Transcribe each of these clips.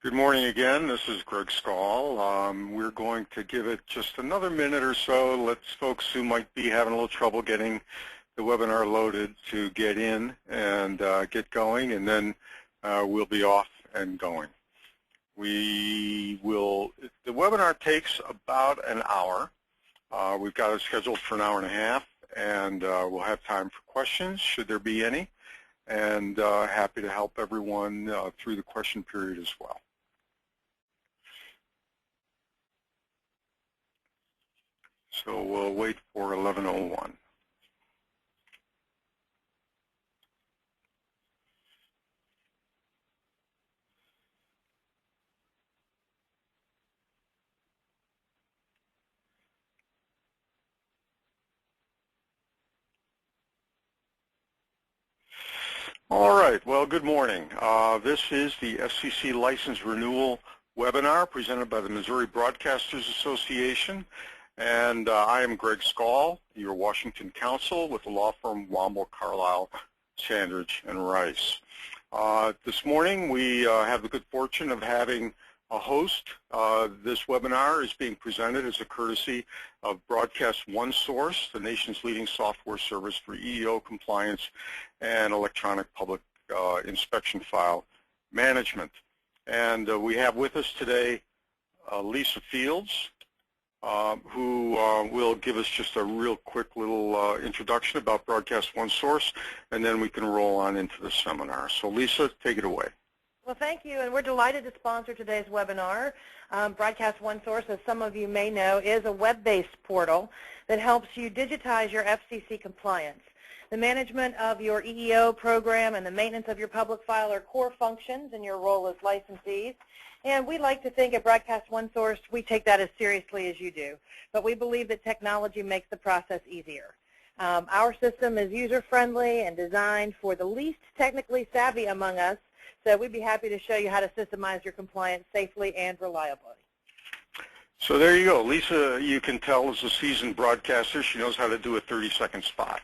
Good morning again. This is Gregg Skall. We're going to give it just another minute or so. Let folks who might be having a little trouble getting the webinar loaded to get in and get going, and then we'll be off and going. The webinar takes about an hour. We've got it scheduled for an hour and a half, and we'll have time for questions, should there be any, and happy to help everyone through the question period as well. So we'll wait for 11:01. All right, well, good morning. This is the FCC License Renewal webinar presented by the Missouri Broadcasters Association. And I am Gregg Skall, your Washington counsel with the law firm Womble, Carlisle, Sandridge, and Rice. This morning we have the good fortune of having a host. This webinar is being presented as a courtesy of Broadcast OneSource, the nation's leading software service for EEO compliance and electronic public inspection file management. And we have with us today Lisa Fields, who will give us just a real quick little introduction about Broadcast OneSource, and then we can roll on into the seminar. So Lisa, take it away. Well, thank you, and we're delighted to sponsor today's webinar. Broadcast OneSource, as some of you may know, is a web-based portal that helps you digitize your FCC compliance. The management of your EEO program and the maintenance of your public file are core functions in your role as licensees. And we like to think at Broadcast OneSource we take that as seriously as you do. But we believe that technology makes the process easier. Our system is user-friendly and designed for the least technically savvy among us, so we'd be happy to show you how to systemize your compliance safely and reliably. So there you go. Lisa, you can tell, is a seasoned broadcaster. She knows how to do a 30-second spot.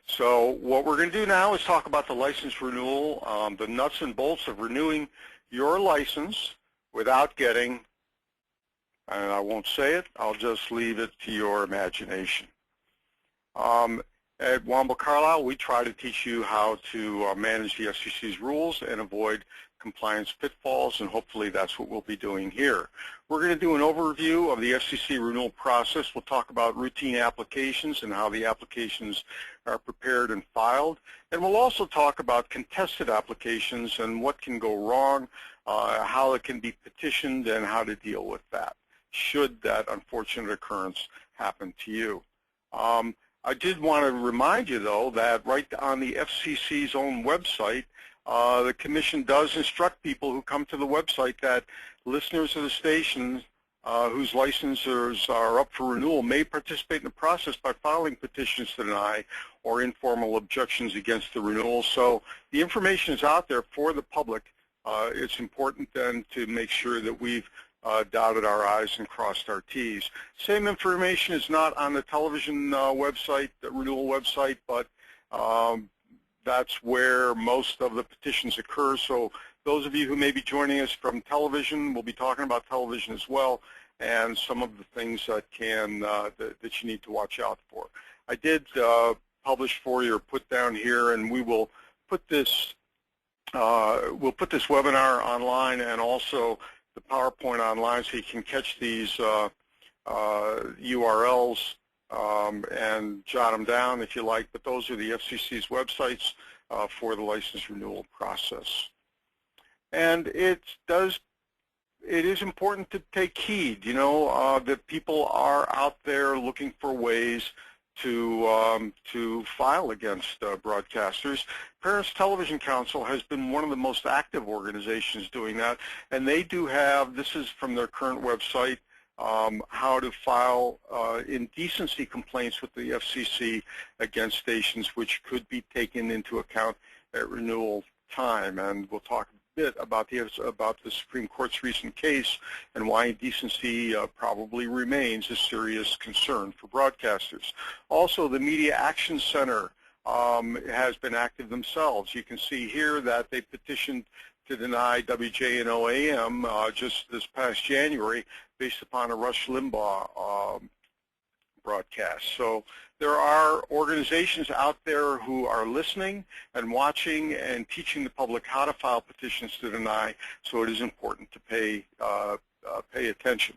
So what we're going to do now is talk about the license renewal, the nuts and bolts of renewing your license without getting, and I won't say it, I'll just leave it to your imagination. At Womble Carlisle, we try to teach you how to manage the FCC's rules and avoid compliance pitfalls, and hopefully that's what we'll be doing here. We're going to do an overview of the FCC renewal process. We'll talk about routine applications and how the applications are prepared and filed. And we'll also talk about contested applications and what can go wrong, how it can be petitioned, and how to deal with that, should that unfortunate occurrence happen to you. I did want to remind you, though, that right on the FCC's own website, the Commission does instruct people who come to the website that listeners of the station whose licenses are up for renewal may participate in the process by filing petitions to deny or informal objections against the renewal. So the information is out there for the public. It's important then to make sure that we've dotted our I's and crossed our T's. Same information is not on the television website, the renewal website, but that's where most of the petitions occur. So those of you who may be joining us from television, we'll be talking about television as well, and some of the things that that you need to watch out for. I did publish for you or put down here, and we will put this webinar online and also the PowerPoint online, so you can catch these URLs and jot them down if you like, but those are the FCC's websites for the license renewal process. And it is important to take heed, you know, that people are out there looking for ways to file against broadcasters. Parents Television Council has been one of the most active organizations doing that, and they do have, this is from their current website, how to file indecency complaints with the FCC against stations which could be taken into account at renewal time. And we'll talk a bit about the Supreme Court's recent case and why indecency probably remains a serious concern for broadcasters. Also, the Media Action Center has been active themselves. You can see here that they petitioned to deny WJNO AM just this past January based upon a Rush Limbaugh broadcast. So there are organizations out there who are listening and watching and teaching the public how to file petitions to deny, so it is important to pay attention.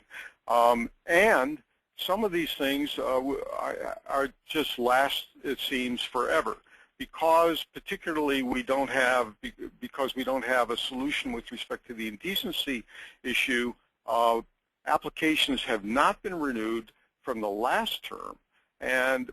And some of these things are just last, it seems, forever, because particularly because we don't have a solution with respect to the indecency issue. Applications have not been renewed from the last term, and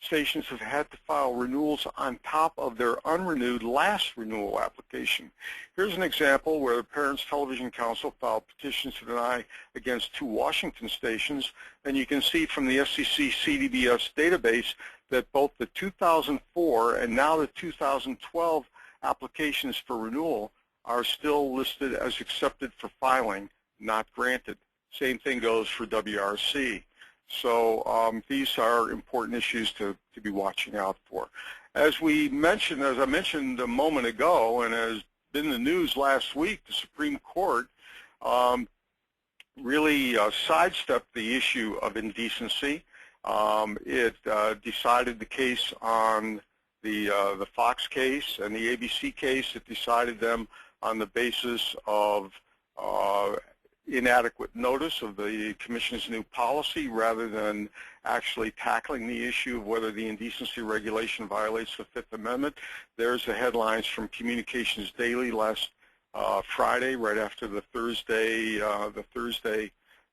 stations have had to file renewals on top of their unrenewed last renewal application. Here's an example where the Parents Television Council filed petitions to deny against 2 Washington stations, and you can see from the FCC CDBS database that both the 2004 and now the 2012 applications for renewal are still listed as accepted for filing, not granted. Same thing goes for WRC. So these are important issues to be watching out for. As I mentioned a moment ago, and has been the news last week, the Supreme Court really sidestepped the issue of indecency. It decided the case on the Fox case and the ABC case. It decided them on the basis of inadequate notice of the Commission's new policy rather than actually tackling the issue of whether the indecency regulation violates the Fifth Amendment. There's the headlines from Communications Daily last Friday, right after the Thursday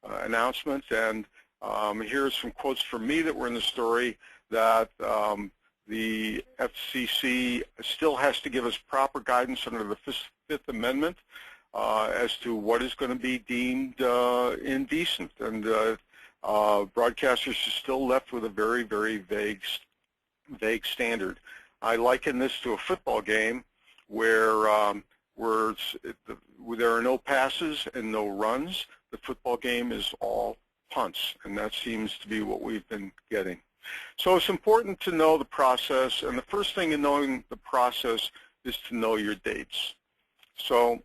announcement. And here are some quotes from me that were in the story, that the FCC still has to give us proper guidance under the Fifth Amendment as to what is going to be deemed indecent, and broadcasters are still left with a very, very vague standard. I liken this to a football game where there are no passes and no runs. The football game is all punts, and that seems to be what we've been getting. So it's important to know the process, and the first thing in knowing the process is to know your dates. So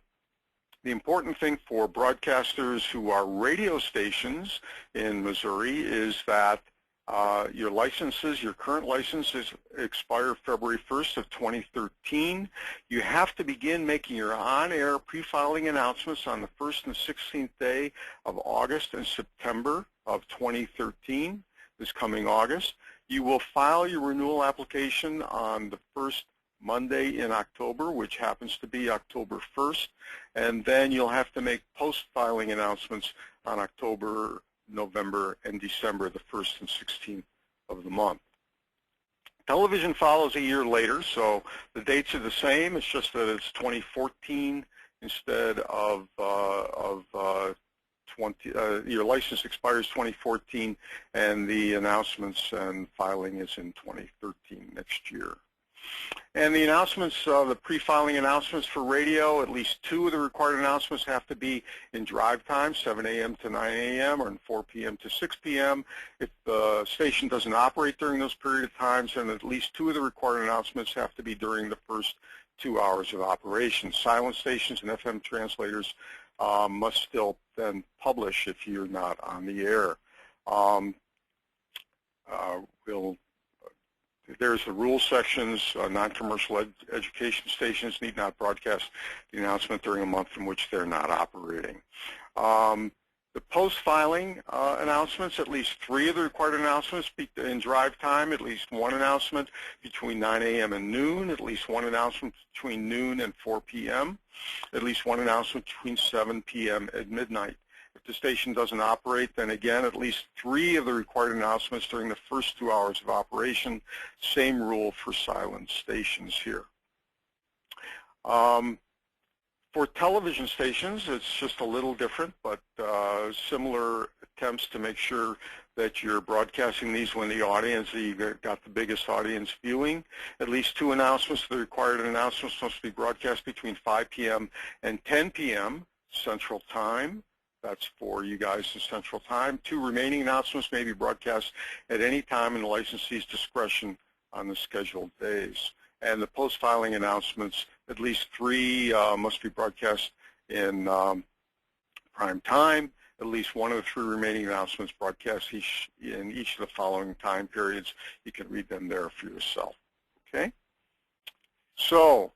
the important thing for broadcasters who are radio stations in Missouri is that your current licenses expire February 1st of 2013. You have to begin making your on-air pre-filing announcements on the 1st and 16th day of August and September of 2013, this coming August. You will file your renewal application on the first Monday in October, which happens to be October 1st, and then you'll have to make post-filing announcements on October, November, and December, the 1st and 16th of the month. Television follows a year later, so the dates are the same. It's just that it's 2014 instead of your license expires 2014, and the announcements and filing is in 2013 next year. And the announcements, the pre-filing announcements for radio, at least 2 of the required announcements have to be in drive time, 7 a.m. to 9 a.m. or 4 p.m. to 6 p.m. If the station doesn't operate during those period of times, then at least 2 of the required announcements have to be during the first 2 hours of operation. Silent stations and FM translators must still then publish if you're not on the air. There's the rule sections. Non-commercial education stations need not broadcast the announcement during a month in which they're not operating. The post-filing announcements, at least 3 of the required announcements in drive time, at least 1 announcement between 9 a.m. and noon, at least 1 announcement between noon and 4 p.m., at least 1 announcement between 7 p.m. and midnight. If the station doesn't operate, then again, at least 3 of the required announcements during the first 2 hours of operation. Same rule for silent stations here. For television stations, it's just a little different, but similar attempts to make sure that you're broadcasting these when you've got the biggest audience viewing. At least 2 announcements. The required announcements must be broadcast between 5 p.m. and 10 p.m. Central Time. That's for you guys in Central Time. 2 remaining announcements may be broadcast at any time in the licensee's discretion on the scheduled days. And the post-filing announcements At least 3 must be broadcast in prime time. At least 1 of the 3 remaining announcements broadcast in each of the following time periods. You can read them there for yourself. Okay? So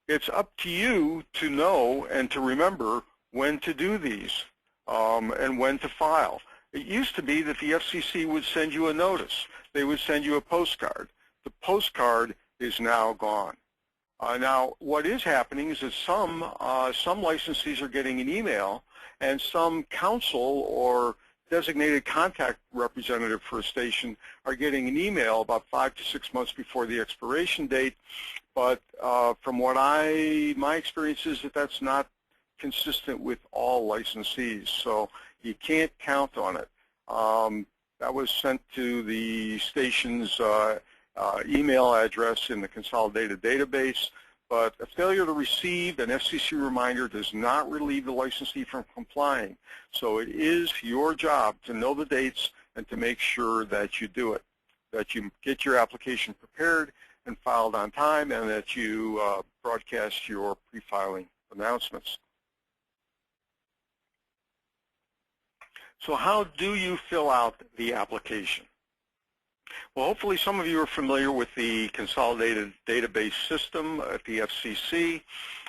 it's up to you to know and to remember when to do these and when to file. It used to be that the FCC would send you a notice. They would send you a postcard. The postcard is now gone. Now, what is happening is that some licensees are getting an email, and some counsel or designated contact representative for a station are getting an email about 5 to 6 months before the expiration date. But from what my experience is that that's not consistent with all licensees, so you can't count on it. That was sent to the station's email address in the consolidated database, but a failure to receive an FCC reminder does not relieve the licensee from complying. So it is your job to know the dates and to make sure that you do it, that you get your application prepared and filed on time, and that you broadcast your pre-filing announcements. So how do you fill out the application? Well, hopefully some of you are familiar with the consolidated database system at the FCC.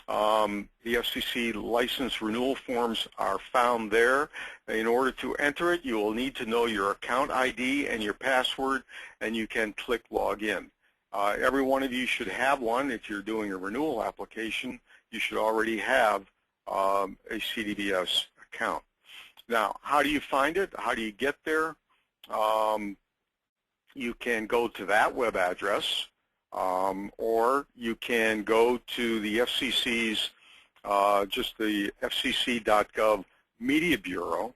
The FCC license renewal forms are found there. In order to enter it, you will need to know your account ID and your password, and you can click Login. Every one of you should have one. If you're doing a renewal application, you should already have a CDBS account. Now, how do you find it? How do you get there? You can go to that web address, or you can go to the FCC's, just the fcc.gov Media Bureau,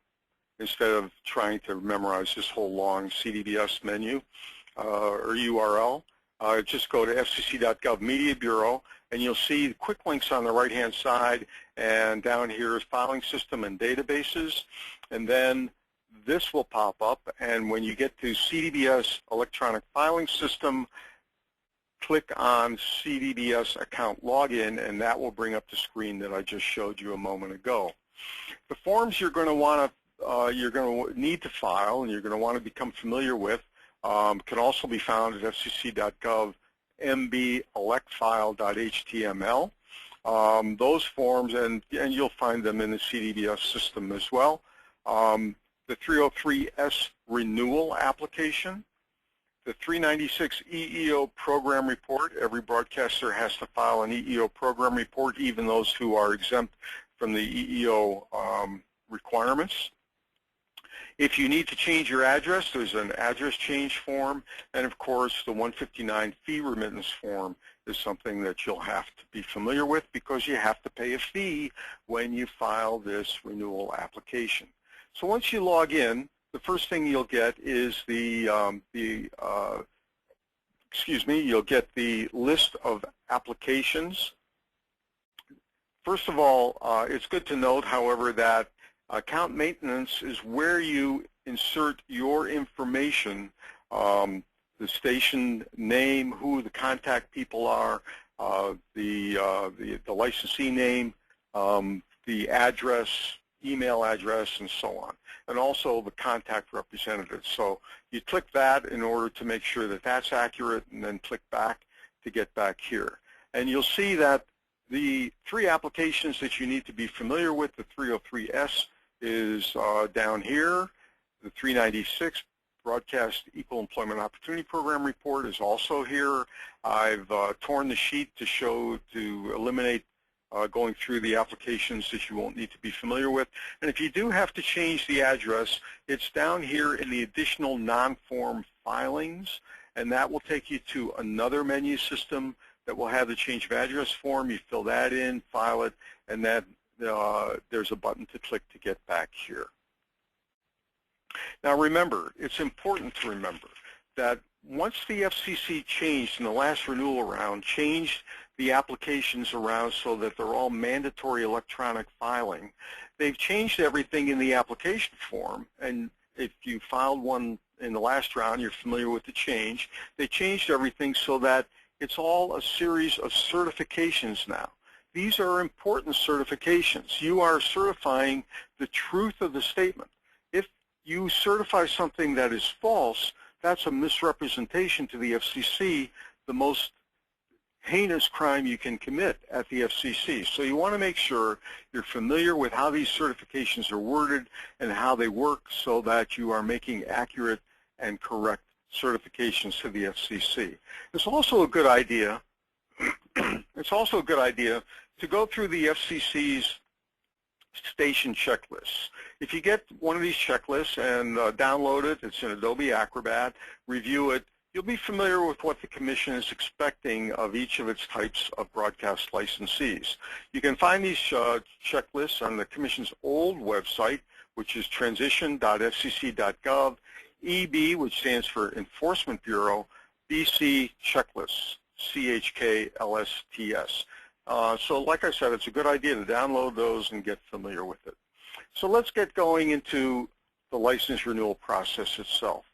instead of trying to memorize this whole long CDBS menu or URL. Just go to fcc.gov Media Bureau, and you'll see quick links on the right-hand side, and down here is filing system and databases, and then this will pop up, and when you get to CDBS electronic filing system, click on CDBS account login, and that will bring up the screen that I just showed you a moment ago. The forms you're going to need to file, and you're going to want to become familiar with, can also be found at fcc.gov MB electfile.html. Those forms, and you'll find them in the CDBS system as well. The 303S renewal application, the 396 EEO program report. Every broadcaster has to file an EEO program report, even those who are exempt from the EEO requirements. If you need to change your address, there's an address change form, and of course the 159 fee remittance form is something that you'll have to be familiar with, because you have to pay a fee when you file this renewal application. So once you log in, the first thing you'll get is you'll get the list of applications. First of all, it's good to note, however, that account maintenance is where you insert your information, the station name, who the contact people are, the licensee name, the address, email address, and so on, and also the contact representative. So you click that in order to make sure that that's accurate, and then click back to get back here. And you'll see that the 3 applications that you need to be familiar with, the 303S is down here. The 396 Broadcast Equal Employment Opportunity Program report is also here. I've torn the sheet to eliminate going through the applications that you won't need to be familiar with. And if you do have to change the address, it's down here in the additional non-form filings, and that will take you to another menu system that will have the change of address form. You fill that in, file it, and then there's a button to click to get back here. Now remember, it's important to remember that once the FCC changed in the last renewal round, changed the applications around so that they're all mandatory electronic filing, they've changed everything in the application form. And if you filed one in the last round, you're familiar with the change. They changed everything so that it's all a series of certifications now. These are important certifications. You are certifying the truth of the statement. If you certify something that is false, that's a misrepresentation to the FCC, the most heinous crime you can commit at the FCC. So you want to make sure you're familiar with how these certifications are worded and how they work so that you are making accurate and correct certifications to the FCC. It's also a good idea to go through the FCC's station checklists. If you get one of these checklists and download it, it's in Adobe Acrobat, review it, you'll be familiar with what the Commission is expecting of each of its types of broadcast licensees. You can find these checklists on the Commission's old website, which is transition.fcc.gov, EB, which stands for Enforcement Bureau, BC Checklists, CHKLSTS. So like I said, it's a good idea to download those and get familiar with it. So let's get going into the license renewal process itself.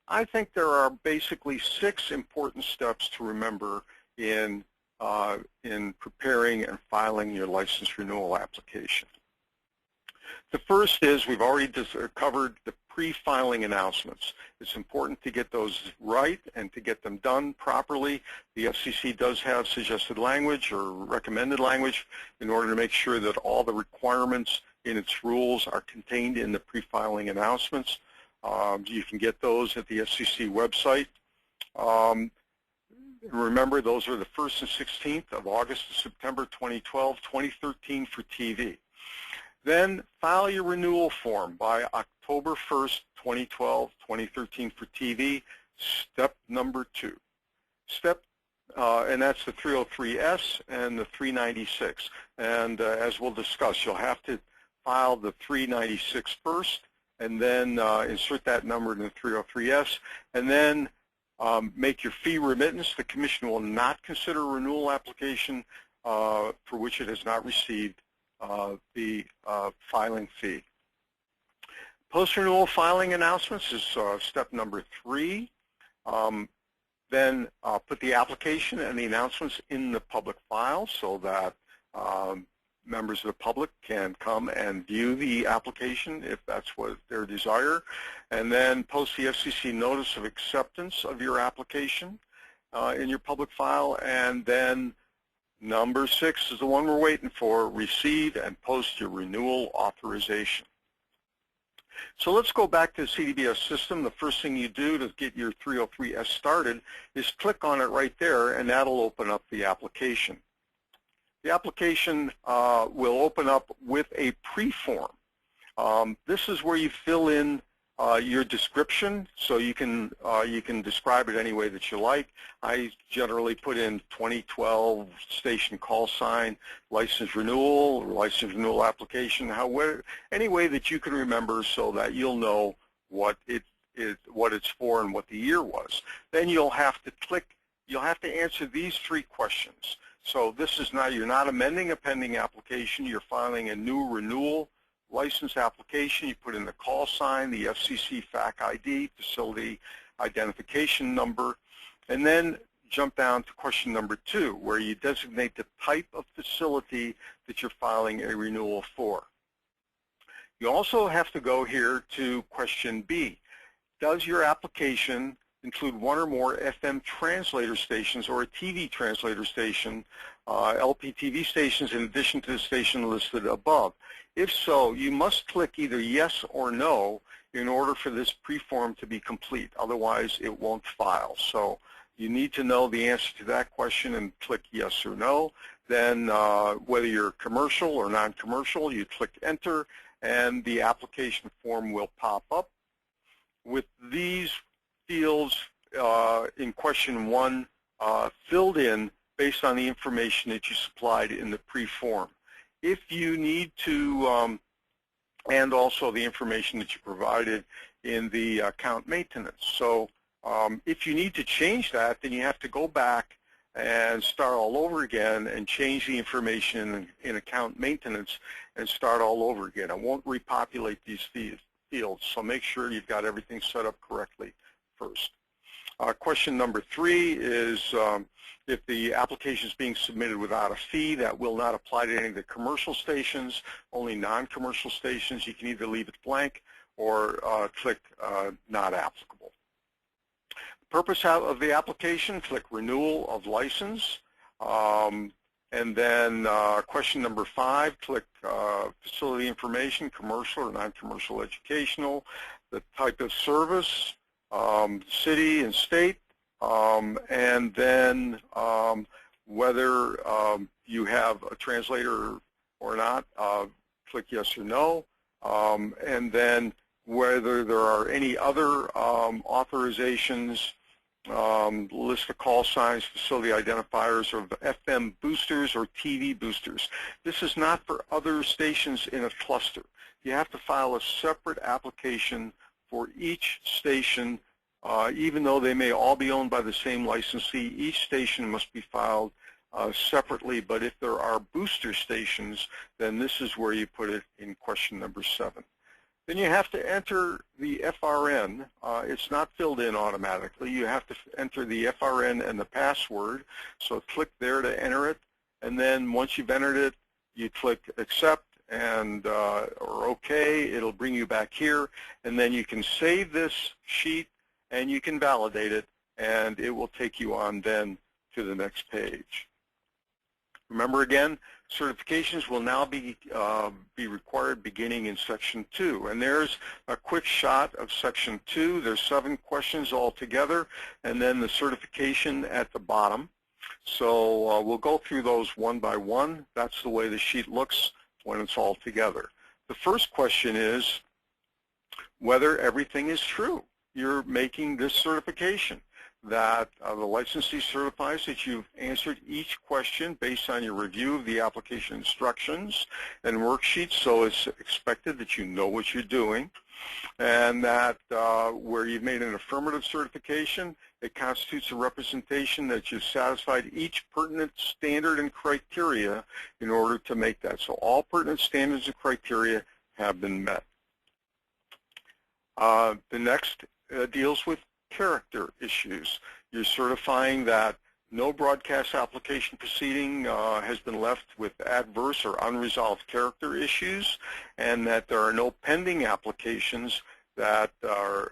I think there are basically 6 important steps to remember in preparing and filing your license renewal application. The first is, we've already covered the pre-filing announcements. It's important to get those right and to get them done properly. The FCC does have suggested language or recommended language in order to make sure that all the requirements in its rules are contained in the pre-filing announcements. You can get those at the FCC website. Remember, those are the 1st and 16th of August to September 2012, 2013 for TV. Then file your renewal form by October 1st, 2012, 2013 for TV, step number 2. And that's the 303S and the 396. And as we'll discuss, you'll have to file the 396 first, and then insert that number in the 303S, and then make your fee remittance. The Commission will not consider a renewal application for which it has not received the filing fee. Post-renewal filing announcements is step number 3. Then put the application and the announcements in the public file so that members of the public can come and view the application if that's what their desire, and then post the FCC notice of acceptance of your application in your public file, and then number 6 is the one we're waiting for, receive and post your renewal authorization. So let's go back to the CDBS system. The first thing you do to get your 303S started is click on it right there, and that'll open up the application. The application will open up with a pre-form. This is where you fill in your description, so you can describe it any way that you like. I generally put in 2012 station call sign, license renewal application, any way that you can remember so that you'll know what it's for and what the year was. Then you'll have to answer these 3 questions. So this is not, you're not amending a pending application, you're filing a new renewal license application. You put in the call sign, the FCC FAC ID, facility identification number, and then jump down to question number 2, where you designate the type of facility that you're filing a renewal for. You also have to go here to question B. Does your application include 1 or more FM translator stations or a TV translator station, LPTV stations in addition to the station listed above? If so, you must click either yes or no in order for this pre-form to be complete. Otherwise, it won't file. So you need to know the answer to that question and click yes or no. Then whether you're commercial or non-commercial, you click enter, and the application form will pop up with these fields in question 1 filled in based on the information that you supplied in the pre-form. If you need to, and also the information that you provided in the account maintenance. So if you need to change that, then you have to go back and start all over again and change the information in account maintenance and start all over again. I won't repopulate these fields, so make sure you've got everything set up correctly first. Question number 3 is if the application is being submitted without a fee, that will not apply to any of the commercial stations, only non-commercial stations. You can either leave it blank or click not applicable. Purpose of the application, click renewal of license. And then question number 5, click facility information, commercial or non-commercial educational, the type of service, city and state, and then whether you have a translator or not, click yes or no, and then whether there are any other authorizations, list of call signs, facility identifiers of FM boosters or TV boosters. This is not for other stations in a cluster. You have to file a separate application for each station. Even though they may all be owned by the same licensee, each station must be filed separately. But if there are booster stations, then this is where you put it in question number 7. Then you have to enter the FRN. It's not filled in automatically. You have to enter the FRN and the password. So click there to enter it. And then once you've entered it, you click accept and or OK. It'll bring you back here. And then you can save this sheet and you can validate it, and it will take you on then to the next page. Remember again, certifications will now be required beginning in Section 2. And there's a quick shot of Section 2. There's 7 questions altogether, and then the certification at the bottom. So we'll go through those one by one. That's the way the sheet looks when it's all together. The first question is whether everything is true. You're making this certification, that the licensee certifies that you've answered each question based on your review of the application instructions and worksheets, so it's expected that you know what you're doing, and that where you've made an affirmative certification, it constitutes a representation that you've satisfied each pertinent standard and criteria in order to make that. So all pertinent standards and criteria have been met. The next deals with character issues. You're certifying that no broadcast application proceeding has been left with adverse or unresolved character issues, and that there are no pending applications that are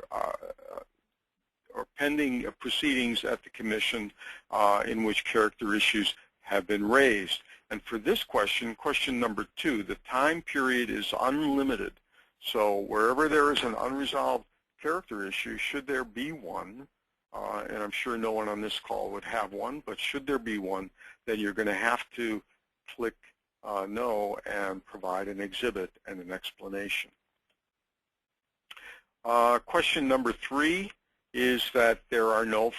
or pending proceedings at the Commission in which character issues have been raised. And for this question, question number 2, the time period is unlimited. So wherever there is an unresolved character issue, should there be one, and I'm sure no one on this call would have one, but should there be one, then you're going to have to click no and provide an exhibit and an explanation. Question number 3 is that there are no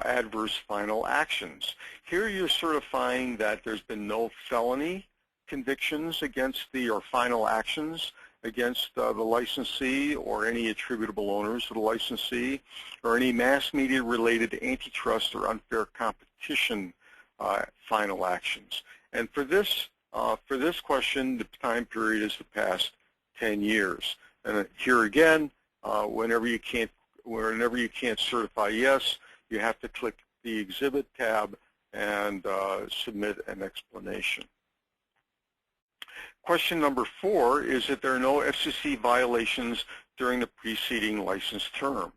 adverse final actions. Here you're certifying that there's been no felony convictions against or final actions against the licensee or any attributable owners of the licensee, or any mass media related antitrust or unfair competition final actions. And for this question, the time period is the past 10 years. And here again, whenever you can't certify yes, you have to click the Exhibit tab and submit an explanation. Question number 4 is that there are no FCC violations during the preceding license term.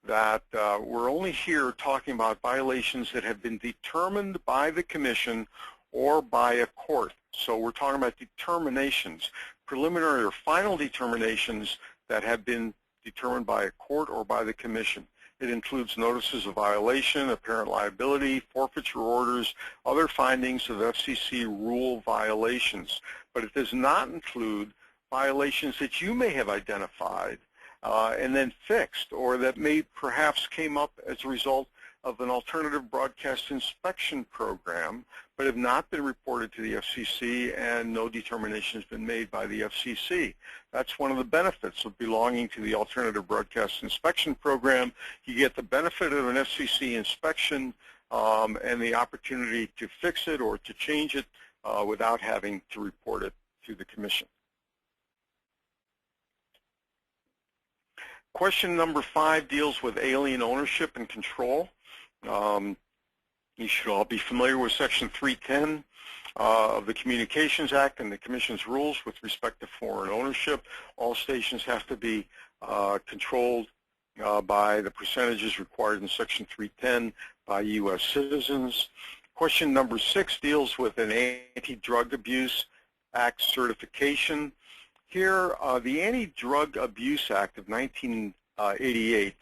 That we're only here talking about violations that have been determined by the Commission or by a court. So we're talking about determinations, preliminary or final determinations that have been determined by a court or by the Commission. It includes notices of violation, apparent liability, forfeiture orders, other findings of FCC rule violations. But it does not include violations that you may have identified and then fixed, or that may perhaps came up as a result of an alternative broadcast inspection program, but have not been reported to the FCC and no determination has been made by the FCC. That's one of the benefits of belonging to the alternative broadcast inspection program. You get the benefit of an FCC inspection and the opportunity to fix it or to change it without having to report it to the Commission. Question number 5 deals with alien ownership and control. You should all be familiar with Section 310 of the Communications Act and the Commission's rules with respect to foreign ownership. All stations have to be controlled by the percentages required in Section 310 by U.S. citizens. Question number 6 deals with an Anti-Drug Abuse Act certification. Here, the Anti-Drug Abuse Act of 1988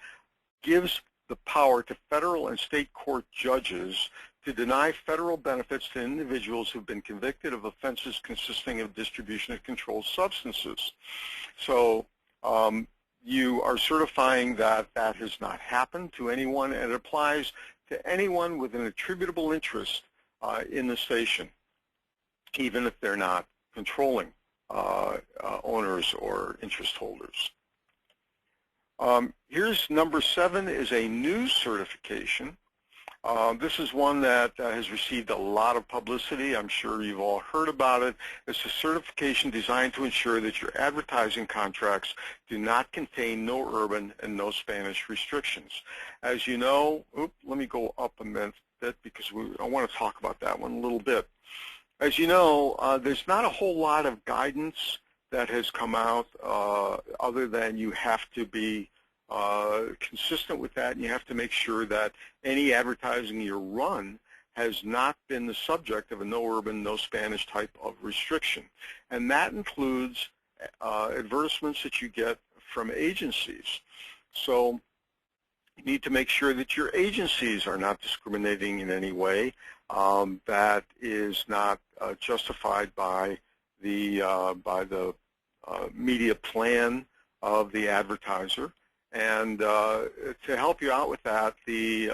gives the power to federal and state court judges to deny federal benefits to individuals who've been convicted of offenses consisting of distribution of controlled substances. So you are certifying that that has not happened to anyone, and it applies to anyone with an attributable interest in the station, even if they're not controlling owners or interest holders. Here's number 7 is a new certification. This is one that has received a lot of publicity. I'm sure you've all heard about it. It's a certification designed to ensure that your advertising contracts do not contain no urban and no Spanish restrictions. As you know, let me go up a minute because I want to talk about that one a little bit. As you know, there's not a whole lot of guidance that has come out other than you have to be consistent with that, and you have to make sure that any advertising you run has not been the subject of a no urban, no Spanish type of restriction. And that includes advertisements that you get from agencies. So you need to make sure that your agencies are not discriminating in any way that is not justified by the media plan of the advertiser. And to help you out with that, the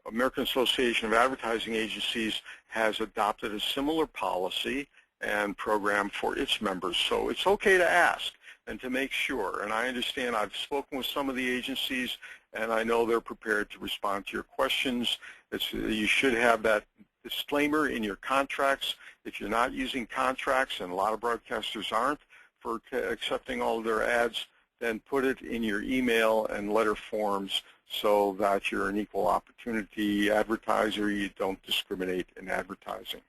American Association of Advertising Agencies has adopted a similar policy and program for its members. So it's okay to ask and to make sure. And I understand I've spoken with some of the agencies, and I know they're prepared to respond to your questions. You should have that disclaimer in your contracts. If you're not using contracts, and a lot of broadcasters aren't, for accepting all of their ads, then put it in your email and letter forms so that you're an equal opportunity advertiser. You don't discriminate in advertising.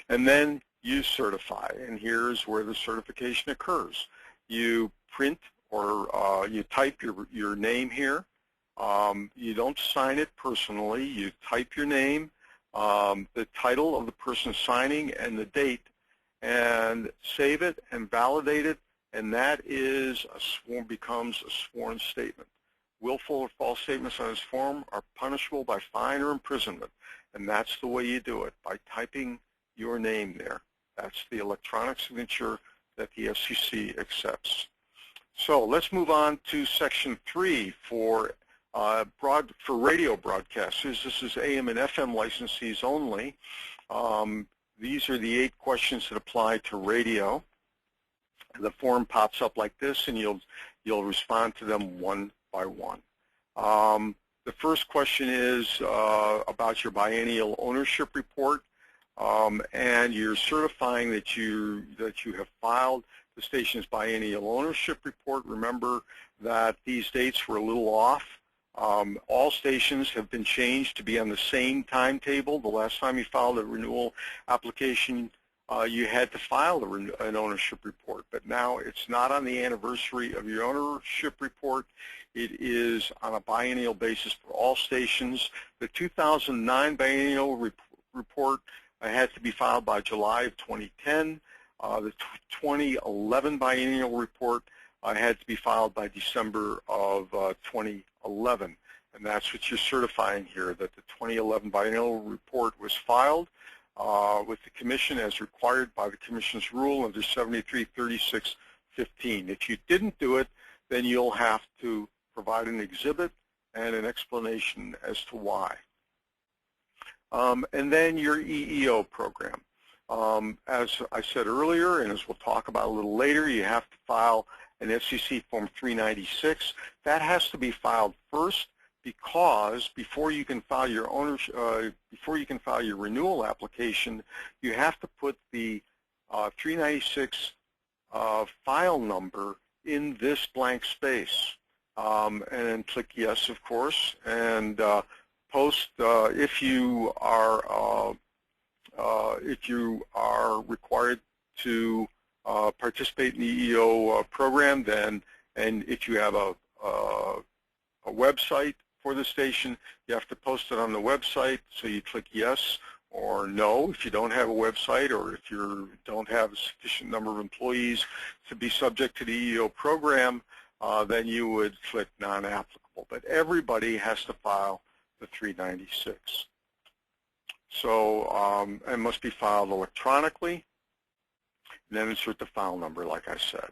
And then you certify, and here's where the certification occurs. You print or you type your name here. You don't sign it personally. You type your name, the title of the person signing, and the date, and save it and validate it, and that is becomes a sworn statement. Willful or false statements on this form are punishable by fine or imprisonment, and that's the way you do it, by typing your name there. That's the electronic signature that the FCC accepts. So let's move on to Section 3 for radio broadcasters. This is AM and FM licensees only. These are the 8 questions that apply to radio. The form pops up like this, and you'll respond to them one by one. The first question is about your biennial ownership report, and you're certifying that you have filed the station's biennial ownership report. Remember that these dates were a little off. All stations have been changed to be on the same timetable. The last time you filed a renewal application, you had to file an ownership report, but now it's not on the anniversary of your ownership report. It is on a biennial basis for all stations. The 2009 biennial report had to be filed by July of 2010. The 2011 biennial report had to be filed by December of 2011. And that's what you're certifying here, that the 2011 biennial report was filed with the Commission as required by the Commission's rule under 733615. If you didn't do it, then you'll have to provide an exhibit and an explanation as to why. And then your EEO program. As I said earlier, and as we'll talk about a little later, you have to file an FCC Form 396. That has to be filed first, because before you can file your renewal application, you have to put the 396 file number in this blank space. and then click yes, of course, and post if you are required to participate in the EEO program, then, and if you have a website for the station, you have to post it on the website, so you click yes or no if you don't have a website, or if you don't have a sufficient number of employees to be subject to the EEO program, then you would click non-applicable. But everybody has to file the 396. So it must be filed electronically, and then insert the file number, like I said.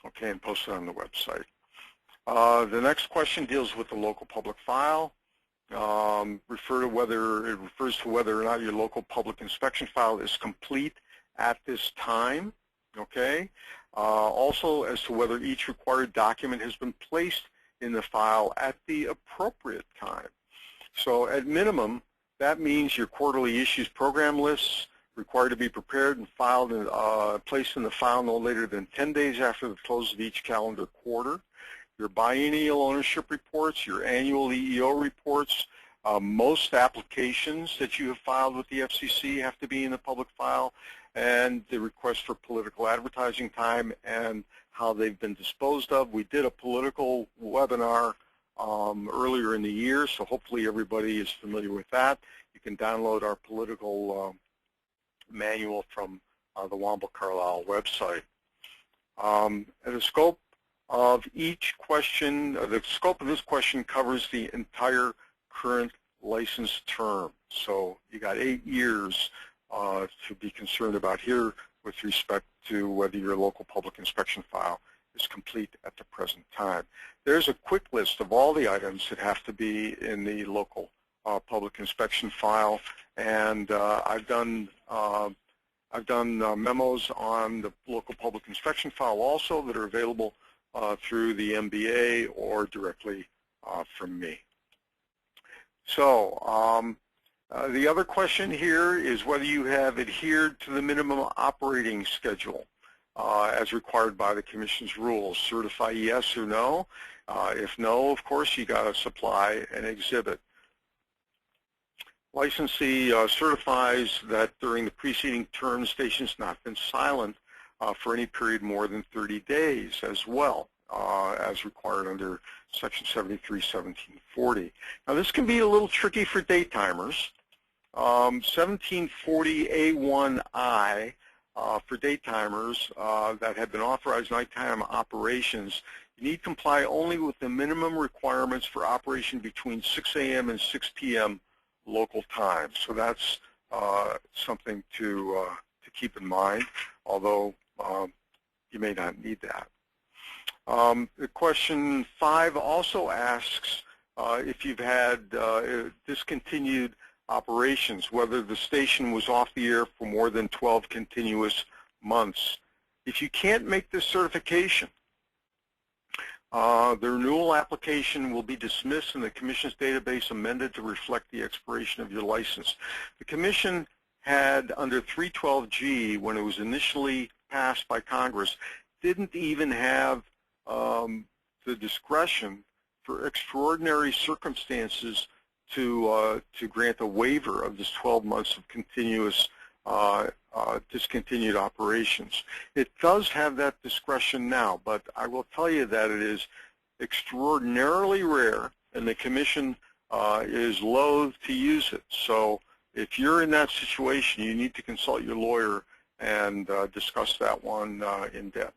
Okay, and post it on the website. The next question deals with the local public file. It refers to whether or not your local public inspection file is complete at this time. Okay. Also, as to whether each required document has been placed in the file at the appropriate time. So at minimum, that means your quarterly issues program lists required to be prepared and filed and placed in the file no later than 10 days after the close of each calendar quarter. Your biennial ownership reports, your annual EEO reports, most applications that you have filed with the FCC have to be in the public file, and the request for political advertising time and how they've been disposed of. We did a political webinar earlier in the year, so hopefully everybody is familiar with that. You can download our political manual from the Womble-Carlyle website. And the scope of each question, the scope of this question covers the entire current license term. So you got 8 years to be concerned about here with respect to whether your local public inspection file is complete at the present time. There's a quick list of all the items that have to be in the local public inspection file, and I've done memos on the local public inspection file also that are available through the MBA or directly from me. So the other question here is whether you have adhered to the minimum operating schedule as required by the Commission's rules. Certify yes or no. If no, of course, you got to supply an exhibit. Licensee certifies that during the preceding term, station's not been silent for any period more than 30 days as well, as required under Section 73-1740. Now, this can be a little tricky for daytimers. 1740A1I for daytimers that have been authorized nighttime operations, you need to comply only with the minimum requirements for operation between 6 a.m. and 6 p.m. local time. So that's something to keep in mind, although you may not need that. The question 5 also asks if you've had discontinued operations, whether the station was off the air for more than 12 continuous months. If you can't make this certification, the renewal application will be dismissed and the Commission's database amended to reflect the expiration of your license. The Commission had, under 312G, when it was initially passed by Congress, didn't even have the discretion for extraordinary circumstances to grant a waiver of this 12 months of continuous discontinued operations. It does have that discretion now, but I will tell you that it is extraordinarily rare, and the Commission is loath to use it. So if you're in that situation, you need to consult your lawyer and discuss that one in depth.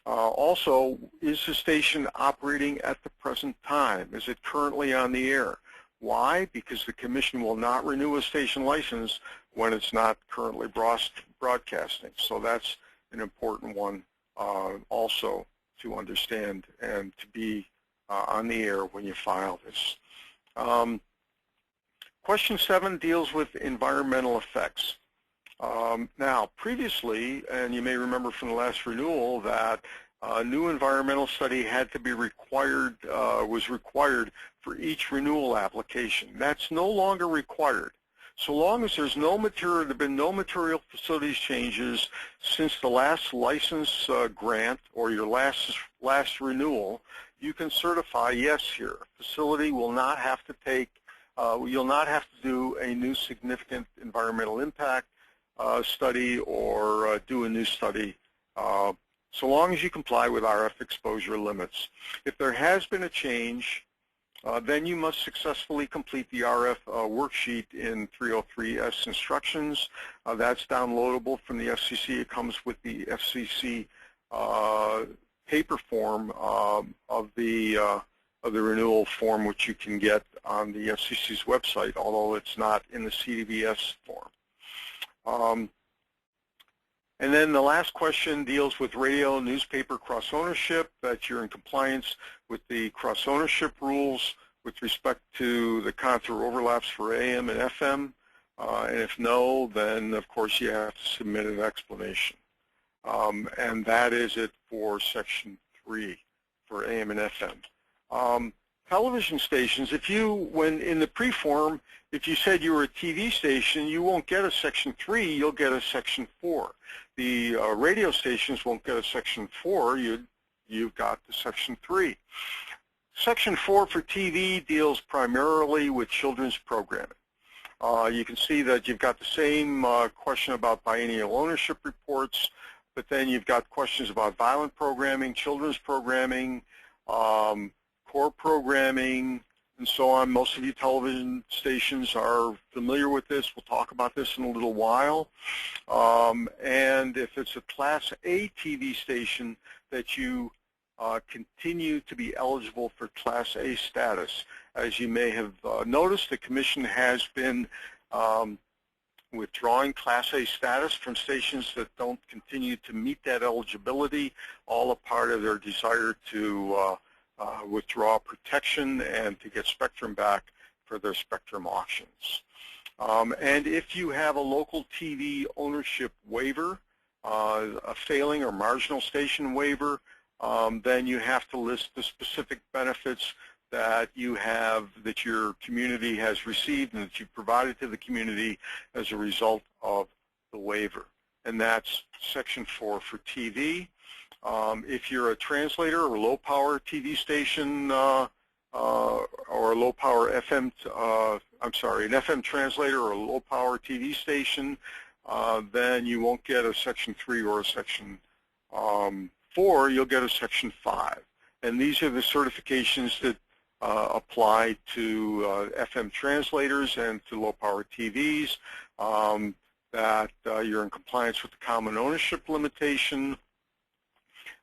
Also, is the station operating at the present time? Is it currently on the air? Why? Because the Commission will not renew a station license when it's not currently broadcasting. So that's an important one also to understand and to be on the air when you file this. Question 7 deals with environmental effects. Now, previously, and you may remember from the last renewal, that a new environmental study had to be required, was required for each renewal application. That's no longer required. So long as there's no material, there have been no material facilities changes since the last license grant or your last renewal, you can certify yes here. Facility will not have to take, you'll not have to do a new significant environmental impact study or do a new study, so long as you comply with RF exposure limits. If there has been a change, then you must successfully complete the RF worksheet in 303S instructions. That's downloadable from the FCC. It comes with the FCC paper form of the renewal form, which you can get on the FCC's website, although it's not in the CDVS form. And then the last question deals with radio newspaper cross-ownership, that you're in compliance with the cross-ownership rules with respect to the contour overlaps for AM and FM. And if no, then of course you have to submit an explanation. And that is it for Section 3 for AM and FM. Television stations, if you, when in the pre-form, if you said you were a TV station, you won't get a Section 3, you'll get a Section 4. The radio stations won't get a Section 4, you've got the Section 3. Section 4 for TV deals primarily with children's programming. You can see that you've got the same question about biennial ownership reports, but then you've got questions about violent programming, children's programming, core programming, and so on. Most of you television stations are familiar with this. We'll talk about this in a little while. And if it's a Class A TV station, that you continue to be eligible for Class A status. As you may have noticed, the Commission has been withdrawing Class A status from stations that don't continue to meet that eligibility, all a part of their desire to withdraw protection and to get spectrum back for their spectrum auctions. And if you have a local TV ownership waiver, a failing or marginal station waiver, then you have to list the specific benefits that you have, that your community has received and that you provided to the community as a result of the waiver. And that's Section 4 for TV. If you're a translator or low power TV station or a low power FM, an FM translator or a low power TV station, then you won't get a Section 3 or a Section 4, you'll get a Section 5. And these are the certifications that apply to FM translators and to low power TVs, that you're in compliance with the common ownership limitation,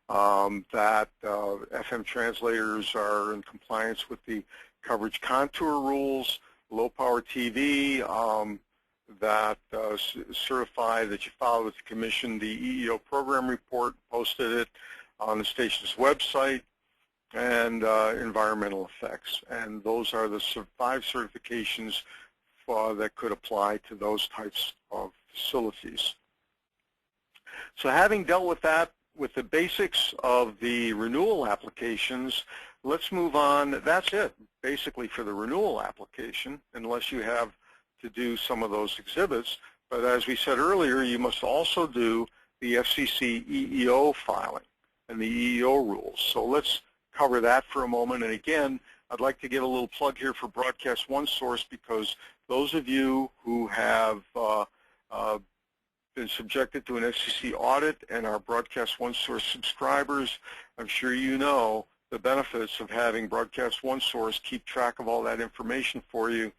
that FM translators are in compliance with the coverage contour rules, low power TV, that certify that you filed with the Commission the EEO program report, posted it on the station's website, and environmental effects. And those are the 5 certifications that could apply to those types of facilities. So having dealt with that, with the basics of the renewal applications, let's move on. That's it, basically, for the renewal application, unless you have to do some of those exhibits. But as we said earlier, you must also do the FCC EEO filing and the EEO rules. So let's cover that for a moment. And again, I'd like to give a little plug here for Broadcast OneSource, because those of you who have been subjected to an FCC audit and are Broadcast OneSource subscribers, I'm sure you know the benefits of having Broadcast OneSource keep track of all that information for you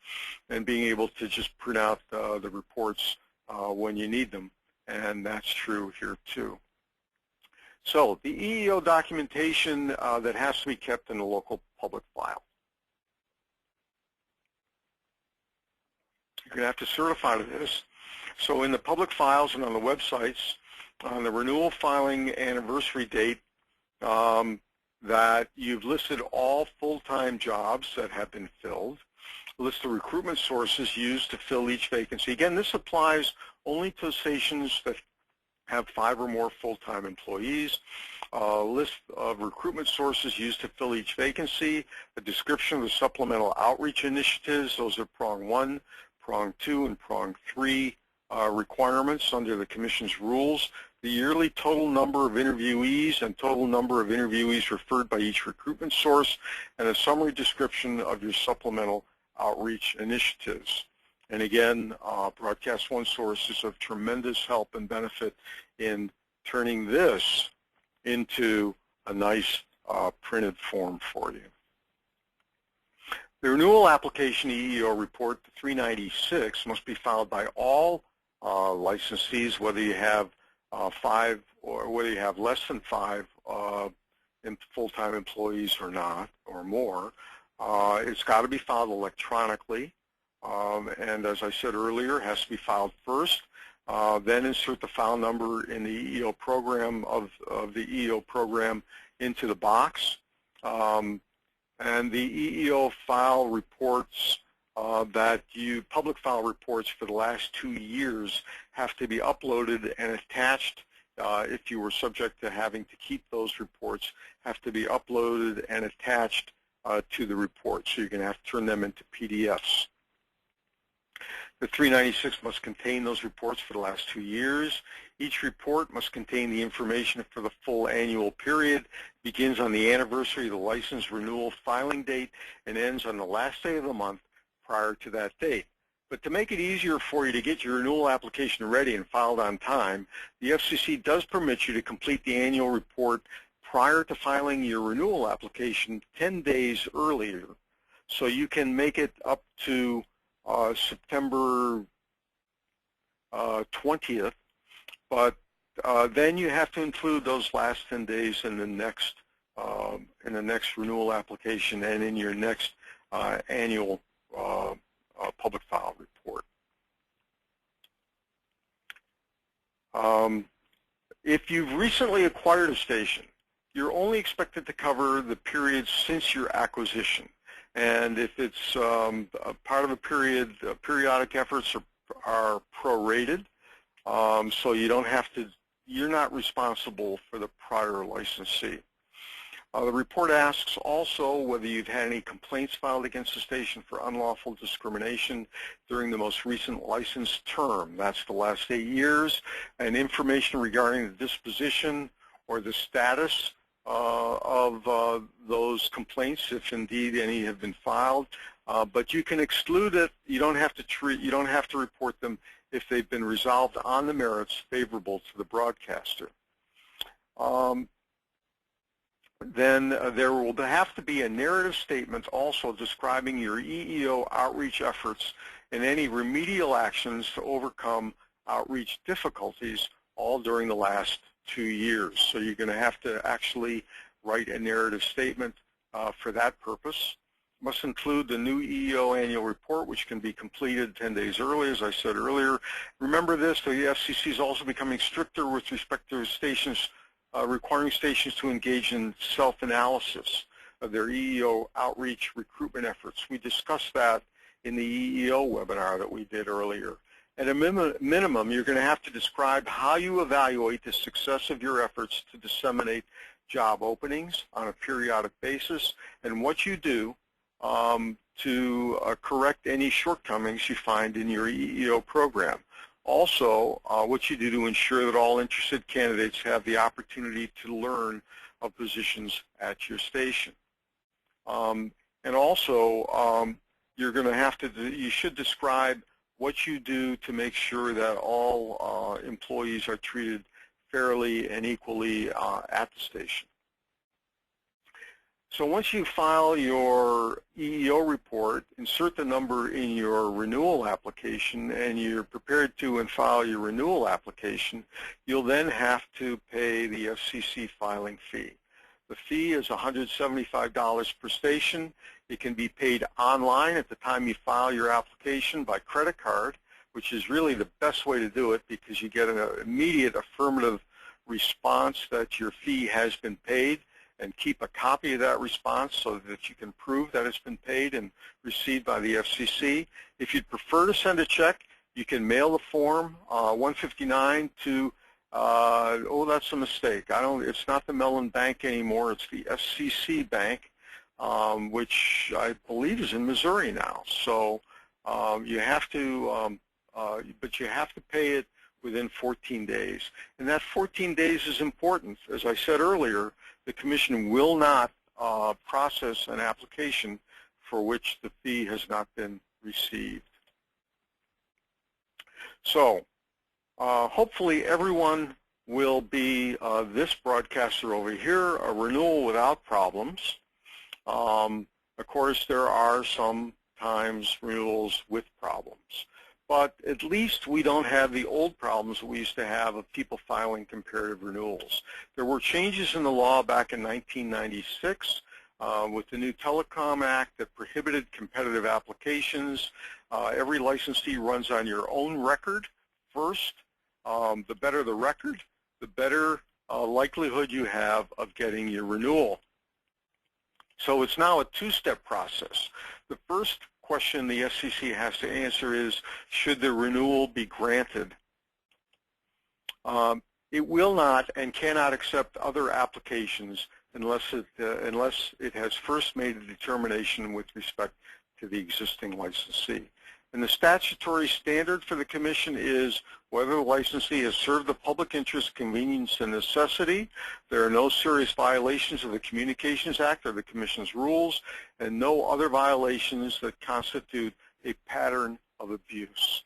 and being able to just print out the reports when you need them. And that's true here too. So the EEO documentation that has to be kept in a local public file. You're going to have to certify this. So in the public files and on the websites, on the renewal filing anniversary date, that you've listed all full-time jobs that have been filled, list the recruitment sources used to fill each vacancy. Again, this applies only to stations that have 5 or more full-time employees, a list of recruitment sources used to fill each vacancy, a description of the supplemental outreach initiatives, those are prong 1. prong 2 and prong 3 requirements under the Commission's rules, the yearly total number of interviewees and total number of interviewees referred by each recruitment source, and a summary description of your supplemental outreach initiatives. And again, Broadcast One Source is of tremendous help and benefit in turning this into a nice printed form for you. The renewal application EEO report, the 396, must be filed by all licensees, whether you have 5 or whether you have less than 5 full-time employees or not, or more. It's got to be filed electronically, and as I said earlier, it has to be filed first. Then insert the file number in the EEO program of the EEO program into the box. And the EEO file reports public file reports for the last 2 years have to be uploaded and attached. If you were subject to having to keep those reports, have to be uploaded and attached to the report. So you're going to have to turn them into PDFs. The 396 must contain those reports for the last 2 years. Each report must contain the information for the full annual period, begins on the anniversary of the license renewal filing date, and ends on the last day of the month prior to that date. But to make it easier for you to get your renewal application ready and filed on time, the FCC does permit you to complete the annual report prior to filing your renewal application 10 days earlier. So you can make it up to September 20th, but then you have to include those last 10 days in the next renewal application and in your next annual public file report. If you've recently acquired a station, you're only expected to cover the period since your acquisition. And if it's a part of a period, periodic efforts are prorated, so you don't have to, you're not responsible for the prior licensee. The report asks also whether you've had any complaints filed against the station for unlawful discrimination during the most recent license term. That's the last 8 years, and information regarding the disposition or the status of those complaints, if indeed any have been filed. But you can exclude it. You don't have to report them if they've been resolved on the merits favorable to the broadcaster. Then there will have to be a narrative statement also describing your EEO outreach efforts and any remedial actions to overcome outreach difficulties, all during the last 2 years. So you're going to have to actually write a narrative statement for that purpose. Must include the new EEO annual report, which can be completed 10 days early, as I said earlier. Remember this, the FCC is also becoming stricter with respect to stations, requiring stations to engage in self-analysis of their EEO outreach recruitment efforts. We discussed that in the EEO webinar that we did earlier. At a minimum, you're going to have to describe how you evaluate the success of your efforts to disseminate job openings on a periodic basis, and what you do to correct any shortcomings you find in your EEO program. Also, what you do to ensure that all interested candidates have the opportunity to learn of positions at your station. And also, you're going to have to, you should describe what you do to make sure that all employees are treated fairly and equally at the station. So once you file your EEO report, insert the number in your renewal application, and you're prepared to and file your renewal application, you'll then have to pay the FCC filing fee. The fee is $175 per station. It can be paid online at the time you file your application by credit card, which is really the best way to do it because you get an immediate affirmative response that your fee has been paid, and keep a copy of that response so that you can prove that it's been paid and received by the FCC. If you'd prefer to send a check, you can mail the form 159 to oh, that's a mistake. It's not the Mellon Bank anymore. It's the FCC Bank, which I believe is in Missouri now. So You have to, but you have to pay it within 14 days. And that 14 days is important. As I said earlier, the Commission will not process an application for which the fee has not been received. So hopefully everyone will be this broadcaster over here, a renewal without problems. Of course, there are sometimes renewals with problems. But at least we don't have the old problems we used to have of people filing comparative renewals. There were changes in the law back in 1996 with the new Telecom Act that prohibited competitive applications. Every licensee runs on your own record first. The better the record, the better likelihood you have of getting your renewal. So it's now a two-step process. The first question the SEC has to answer is, should the renewal be granted? It will not and cannot accept other applications unless it has first made a determination with respect to the existing licensee. And the statutory standard for the Commission is whether the licensee has served the public interest, convenience, and necessity. There are no serious violations of the Communications Act or the Commission's rules, and no other violations that constitute a pattern of abuse.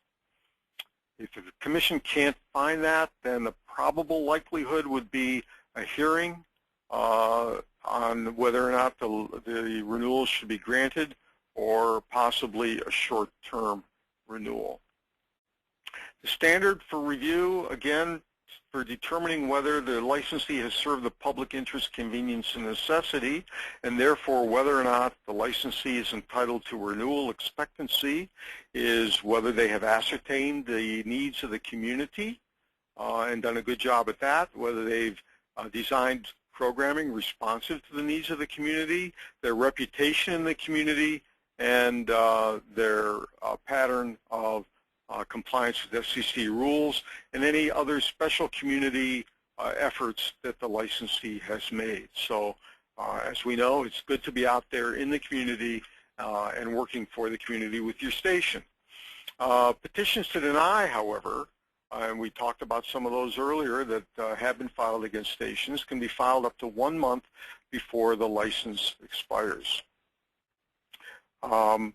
If the Commission can't find that, then the probable likelihood would be a hearing on whether or not the renewal should be granted, or possibly a short-term renewal. The standard for review, again, for determining whether the licensee has served the public interest, convenience, and necessity, and therefore whether or not the licensee is entitled to renewal expectancy, is whether they have ascertained the needs of the community and done a good job at that, whether they've designed programming responsive to the needs of the community, their reputation in the community, and their pattern of compliance with FCC rules, and any other special community efforts that the licensee has made. So as we know, it's good to be out there in the community and working for the community with your station. Petitions to deny, however, and we talked about some of those earlier that have been filed against stations, can be filed up to 1 month before the license expires. And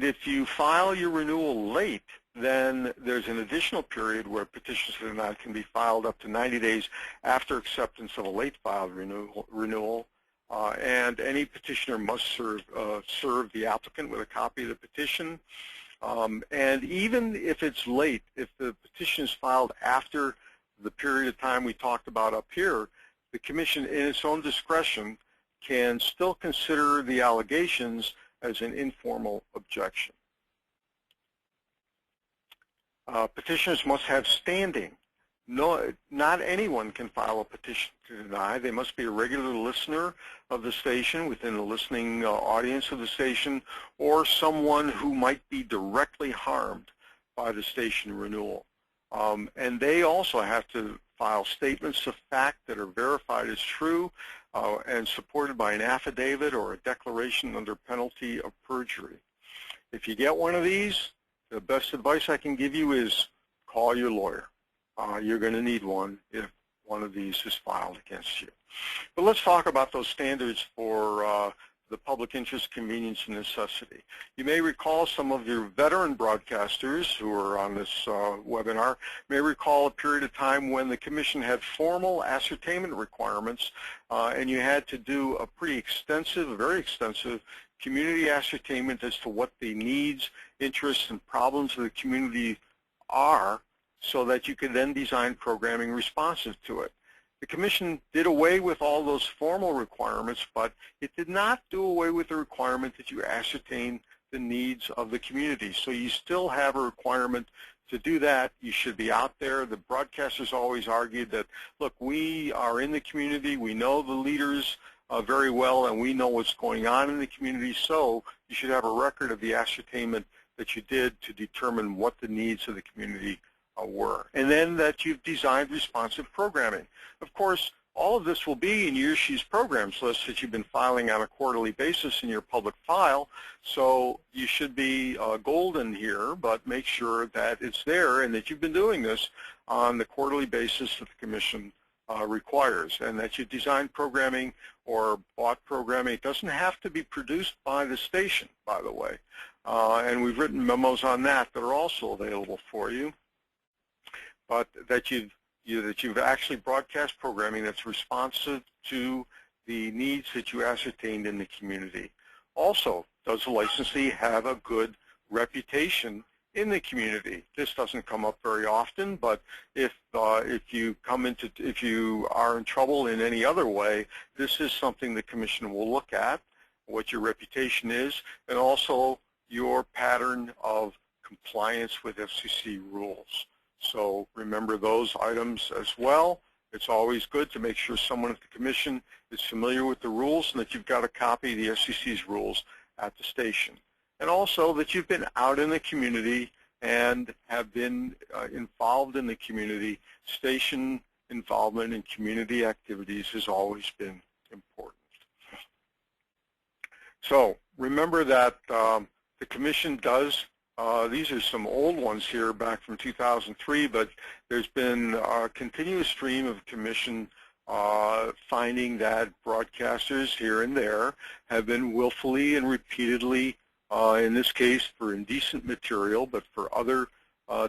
if you file your renewal late, then there's an additional period where petitions to deny can be filed up to 90 days after acceptance of a late filed renewal. And any petitioner must serve the applicant with a copy of the petition. And even if it's late, if the petition is filed after the period of time we talked about up here, the Commission, in its own discretion, can still consider the allegations as an informal objection. Petitioners must have standing. No, not anyone can file a petition to deny. They must be a regular listener of the station, within the listening audience of the station, or someone who might be directly harmed by the station renewal. And they also have to file statements of fact that are verified as true and supported by an affidavit or a declaration under penalty of perjury. If you get one of these, the best advice I can give you is call your lawyer. You're going to need one if one of these is filed against you. But let's talk about those standards for the public interest, convenience, and necessity. You may recall, some of your veteran broadcasters who are on this webinar may recall a period of time when the Commission had formal ascertainment requirements and you had to do a pretty extensive, very extensive community ascertainment as to what the needs, interests, and problems of the community are, so that you could then design programming responsive to it. The Commission did away with all those formal requirements, but it did not do away with the requirement that you ascertain the needs of the community. So you still have a requirement to do that. You should be out there. The broadcasters always argued that, look, we are in the community, we know the leaders very well, and we know what's going on in the community, so you should have a record of the ascertainment that you did to determine what the needs of the community were, and then that you've designed responsive programming. Of course, All of this will be in your issues programs list that you've been filing on a quarterly basis in your public file. So you should be golden here, but make sure that it's there and that you've been doing this on the quarterly basis that the Commission requires, and that you design programming or bought programming. It doesn't have to be produced by the station, by the way. And we've written memos on that are also available for you. But that you've actually broadcast programming that's responsive to the needs that you ascertained in the community. Also, does the licensee have a good reputation in the community? This doesn't come up very often, but if you are in trouble in any other way, this is something the Commission will look at, what your reputation is, and also your pattern of compliance with FCC rules. So remember those items as well. It's always good to make sure someone at the Commission is familiar with the rules and that you've got a copy of the FCC's rules at the station. And also that you've been out in the community and have been involved in the community. Station involvement in community activities has always been important. So remember that the Commission does, these are some old ones here back from 2003, but there's been a continuous stream of Commission finding that broadcasters here and there have been willfully and repeatedly, in this case for indecent material, but for other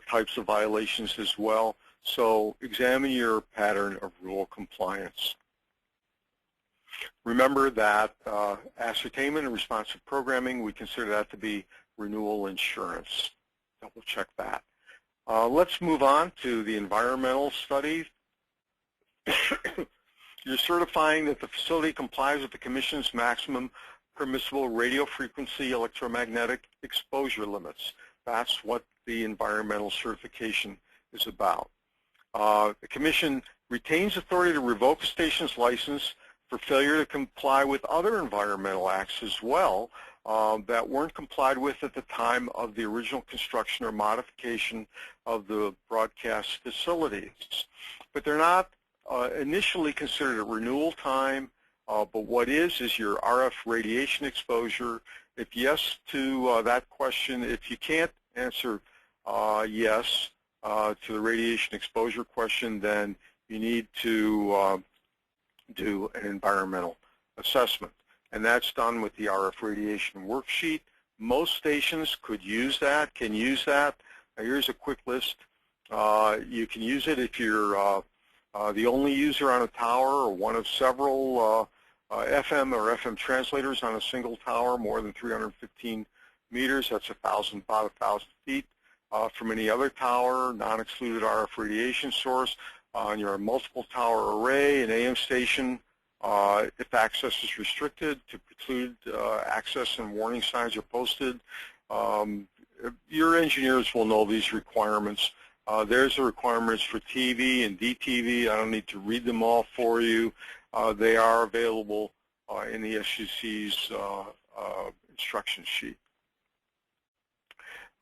types of violations as well. So examine your pattern of rule compliance. Remember that ascertainment and responsive programming, we consider that to be renewal insurance. Double check that. Let's move on to the environmental study. You're certifying that the facility complies with the Commission's maximum permissible radio frequency electromagnetic exposure limits. That's what the environmental certification is about. The Commission retains authority to revoke a station's license for failure to comply with other environmental acts as well that weren't complied with at the time of the original construction or modification of the broadcast facilities. But they're not initially considered a renewal time, but what is your RF radiation exposure. If yes to that question, if you can't answer yes to the radiation exposure question, then you need to do an environmental assessment. And that's done with the RF radiation worksheet. Most stations could use that, can use that. Now, here's a quick list. You can use it if you're the only user on a tower or one of several FM or FM translators on a single tower, more than 315 meters. That's about 1,000 feet. From any other tower, non-excluded RF radiation source. On your multiple tower array, an AM station, if access is restricted, to preclude access and warning signs are posted. Your engineers will know these requirements. There's the requirements for TV and DTV. I don't need to read them all for you. They are available in the SUC's instruction sheet.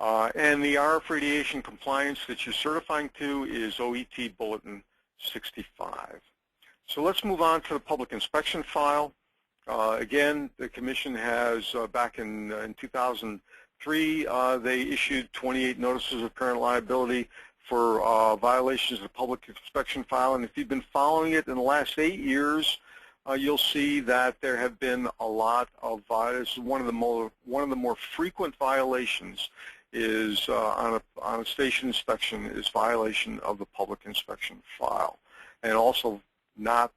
And the RF radiation compliance that you're certifying to is OET Bulletin 65. So let's move on to the public inspection file. Again, the Commission has, back in 2003, they issued 28 notices of current liability for violations of the public inspection file. And if you've been following it in the last 8 years, you'll see that there have been a lot of violations. One of the more frequent violations is on a station inspection is violation of the public inspection file, and also not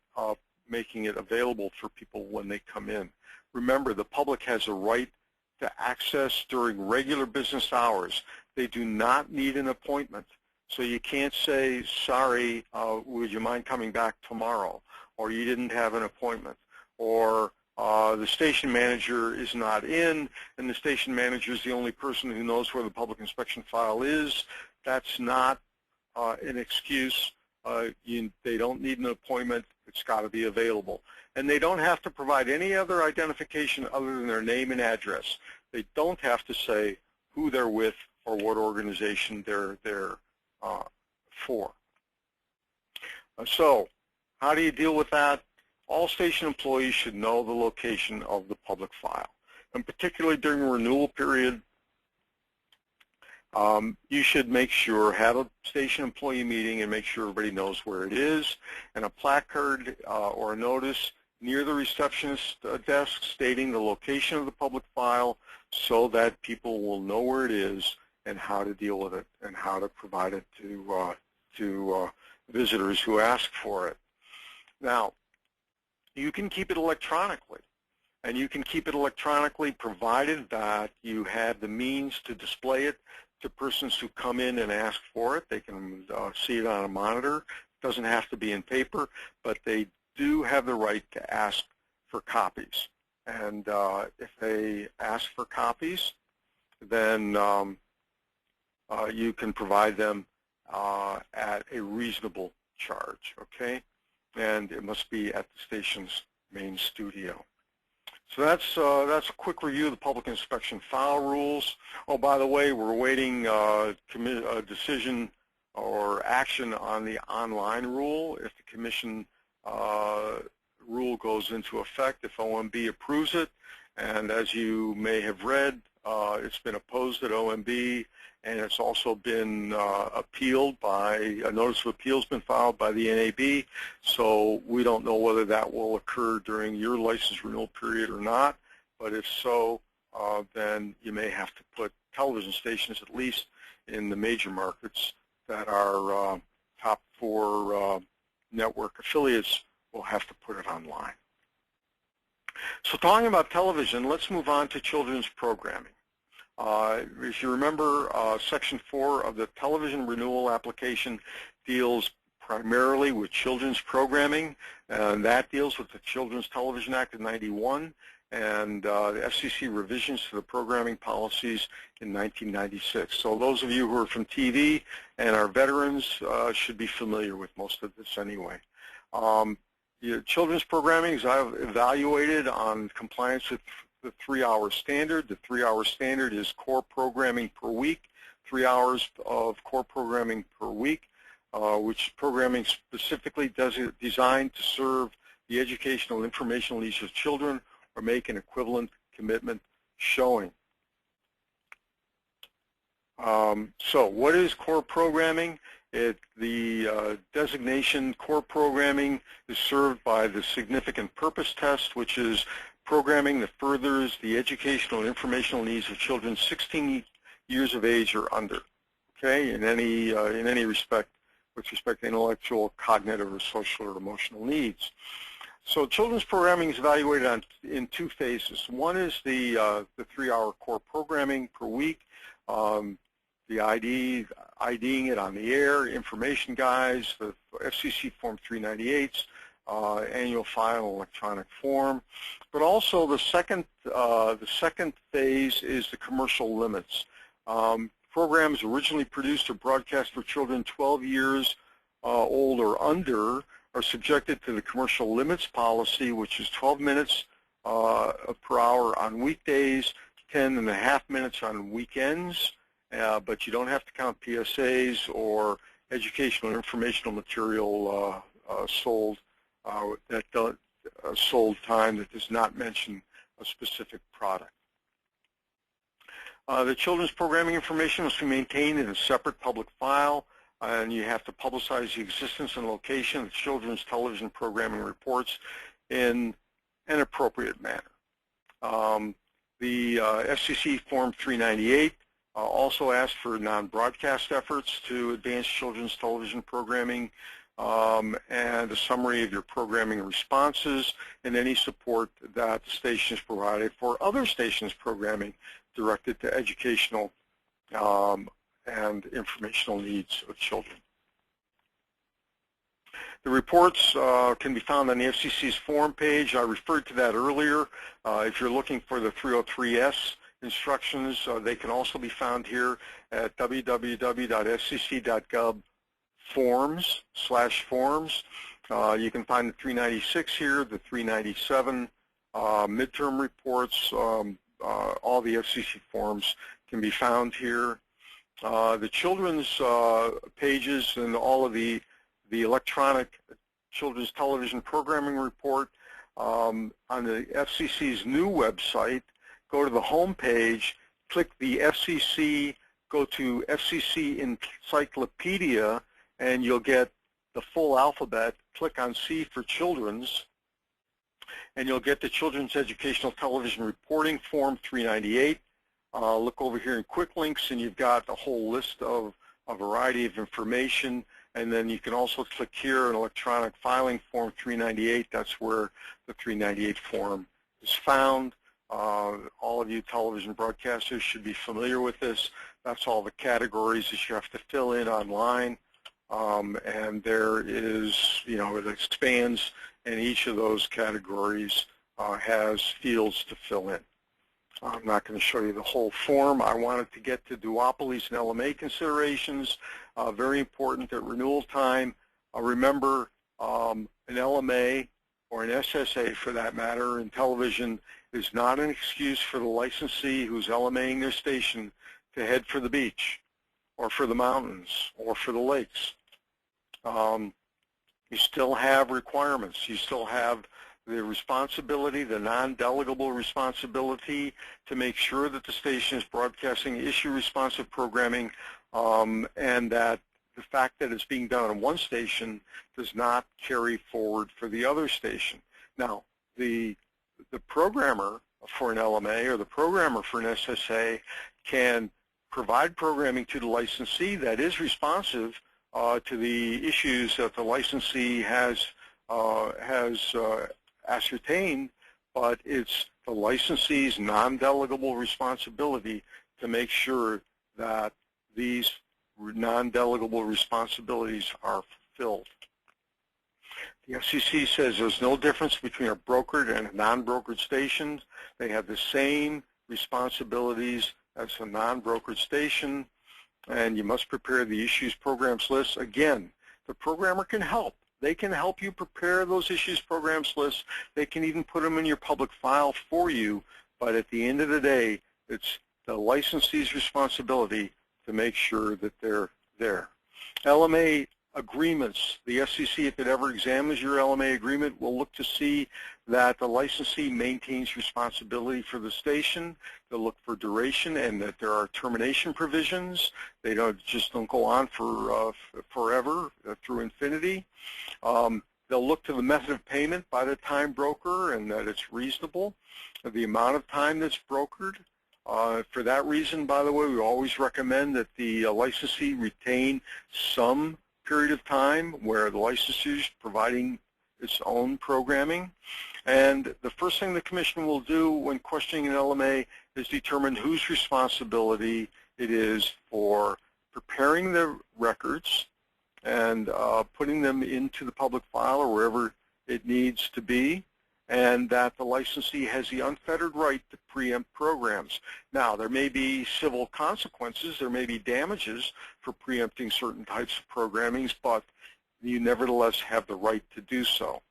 making it available for people when they come in. Remember, the public has a right to access during regular business hours. They do not need an appointment. So you can't say, sorry, would you mind coming back tomorrow? Or you didn't have an appointment. Or the station manager is not in, and the station manager is the only person who knows where the public inspection file is. That's not an excuse. They don't need an appointment. It's got to be available. And they don't have to provide any other identification other than their name and address. They don't have to say who they're with or what organization they're for. So How do you deal with that? All station employees should know the location of the public file. And particularly during a renewal period, you should make sure, have a station employee meeting and make sure everybody knows where it is, and a placard or a notice near the receptionist desk stating the location of the public file so that people will know where it is and how to deal with it and how to provide it to visitors who ask for it. Now, you can keep it electronically, and you can keep it electronically provided that you have the means to display it to persons who come in and ask for it. They can see it on a monitor. It doesn't have to be in paper, but they do have the right to ask for copies. And if they ask for copies, then you can provide them at a reasonable charge, okay? And it must be at the station's main studio. So that's a quick review of the public inspection file rules. Oh, by the way, we're awaiting a decision or action on the online rule. If the commission rule goes into effect, if OMB approves it, and as you may have read, it's been opposed at OMB, and it's also been appealed by, a notice of appeal has been filed by the NAB, so we don't know whether that will occur during your license renewal period or not, but if so, then you may have to put television stations, at least in the major markets that are top 4 network affiliates, will have to put it online. So talking about television, let's move on to children's programming. If you remember, Section 4 of the television renewal application deals primarily with children's programming, and that deals with the Children's Television Act of '91 and the FCC revisions to the programming policies in 1996. So those of you who are from TV and are veterans should be familiar with most of this anyway. Children's programming is evaluated on compliance with the 3-hour standard. The 3-hour standard is core programming per week, 3 hours of core programming per week, which programming specifically designed to serve the educational and informational needs of children or make an equivalent commitment showing. So what is core programming? The designation core programming is served by the significant purpose test, which is programming that furthers the educational and informational needs of children 16 years of age or under, okay, in any respect, with respect to intellectual, cognitive, or social or emotional needs. So children's programming is evaluated in 2 phases. One is the 3-hour core programming per week, the IDing it on the air, information guides, the FCC Form 398s, annual file in electronic form, but also the second phase is the commercial limits. Programs originally produced or broadcast for children 12 years old or under are subjected to the commercial limits policy, which is 12 minutes per hour on weekdays, 10.5 minutes on weekends, but you don't have to count PSAs or educational and informational material sold sold time that does not mention a specific product. The children's programming information must be maintained in a separate public file, and you have to publicize the existence and location of children's television programming reports in an appropriate manner. The FCC Form 398 also asks for non-broadcast efforts to advance children's television programming, and a summary of your programming responses and any support that the station has provided for other stations' programming directed to educational and informational needs of children. The reports can be found on the FCC's forum page. I referred to that earlier. If you're looking for the 303S instructions, they can also be found here at www.fcc.gov/forms. You can find the 396 here, the 397 midterm reports. All the FCC forms can be found here. The children's pages and all of the electronic Children's Television Programming Report on the FCC's new website. Go to the home page, click the FCC, go to FCC Encyclopedia, and you'll get the full alphabet. Click on C for Children's, and you'll get the Children's Educational Television Reporting Form 398. Look over here in Quick Links, and you've got a whole list of a variety of information. And then you can also click here an electronic filing form 398. That's where the 398 form is found. All of you television broadcasters should be familiar with this. That's all the categories that you have to fill in online. And there is, it expands, and each of those categories has fields to fill in. I'm not going to show you the whole form. I wanted to get to duopolies and LMA considerations. Very important at renewal time. Remember, an LMA or an SSA, for that matter, in television is not an excuse for the licensee who's LMAing their station to head for the beach or for the mountains or for the lakes. You still have requirements. You still have the responsibility, the non-delegable responsibility to make sure that the station is broadcasting issue-responsive programming, and that the fact that it's being done on one station does not carry forward for the other station. Now, the programmer for an LMA or the programmer for an SSA can provide programming to the licensee that is responsive to the issues that the licensee has ascertained, but it's the licensee's non-delegable responsibility to make sure that these non-delegable responsibilities are fulfilled. The FCC says there's no difference between a brokered and a non-brokered station. They have the same responsibilities as a non-brokered station, and you must prepare the issues programs list. Again, the programmer can help. They can help you prepare those issues programs lists. They can even put them in your public file for you, but at the end of the day, it's the licensee's responsibility to make sure that they're there. LMA agreements. The FCC, if it ever examines your LMA agreement, will look to see that the licensee maintains responsibility for the station. They'll look for duration and that there are termination provisions. They don't go on for forever through infinity. They'll look to the method of payment by the time broker and that it's reasonable. The amount of time that's brokered. For that reason, by the way, we always recommend that the licensee retain some period of time where the licensee is providing its own programming. And the first thing the Commission will do when questioning an LMA is determine whose responsibility it is for preparing the records and putting them into the public file or wherever it needs to be, and that the licensee has the unfettered right to preempt programs. Now, there may be civil consequences, there may be damages for preempting certain types of programmings, but you nevertheless have the right to do so.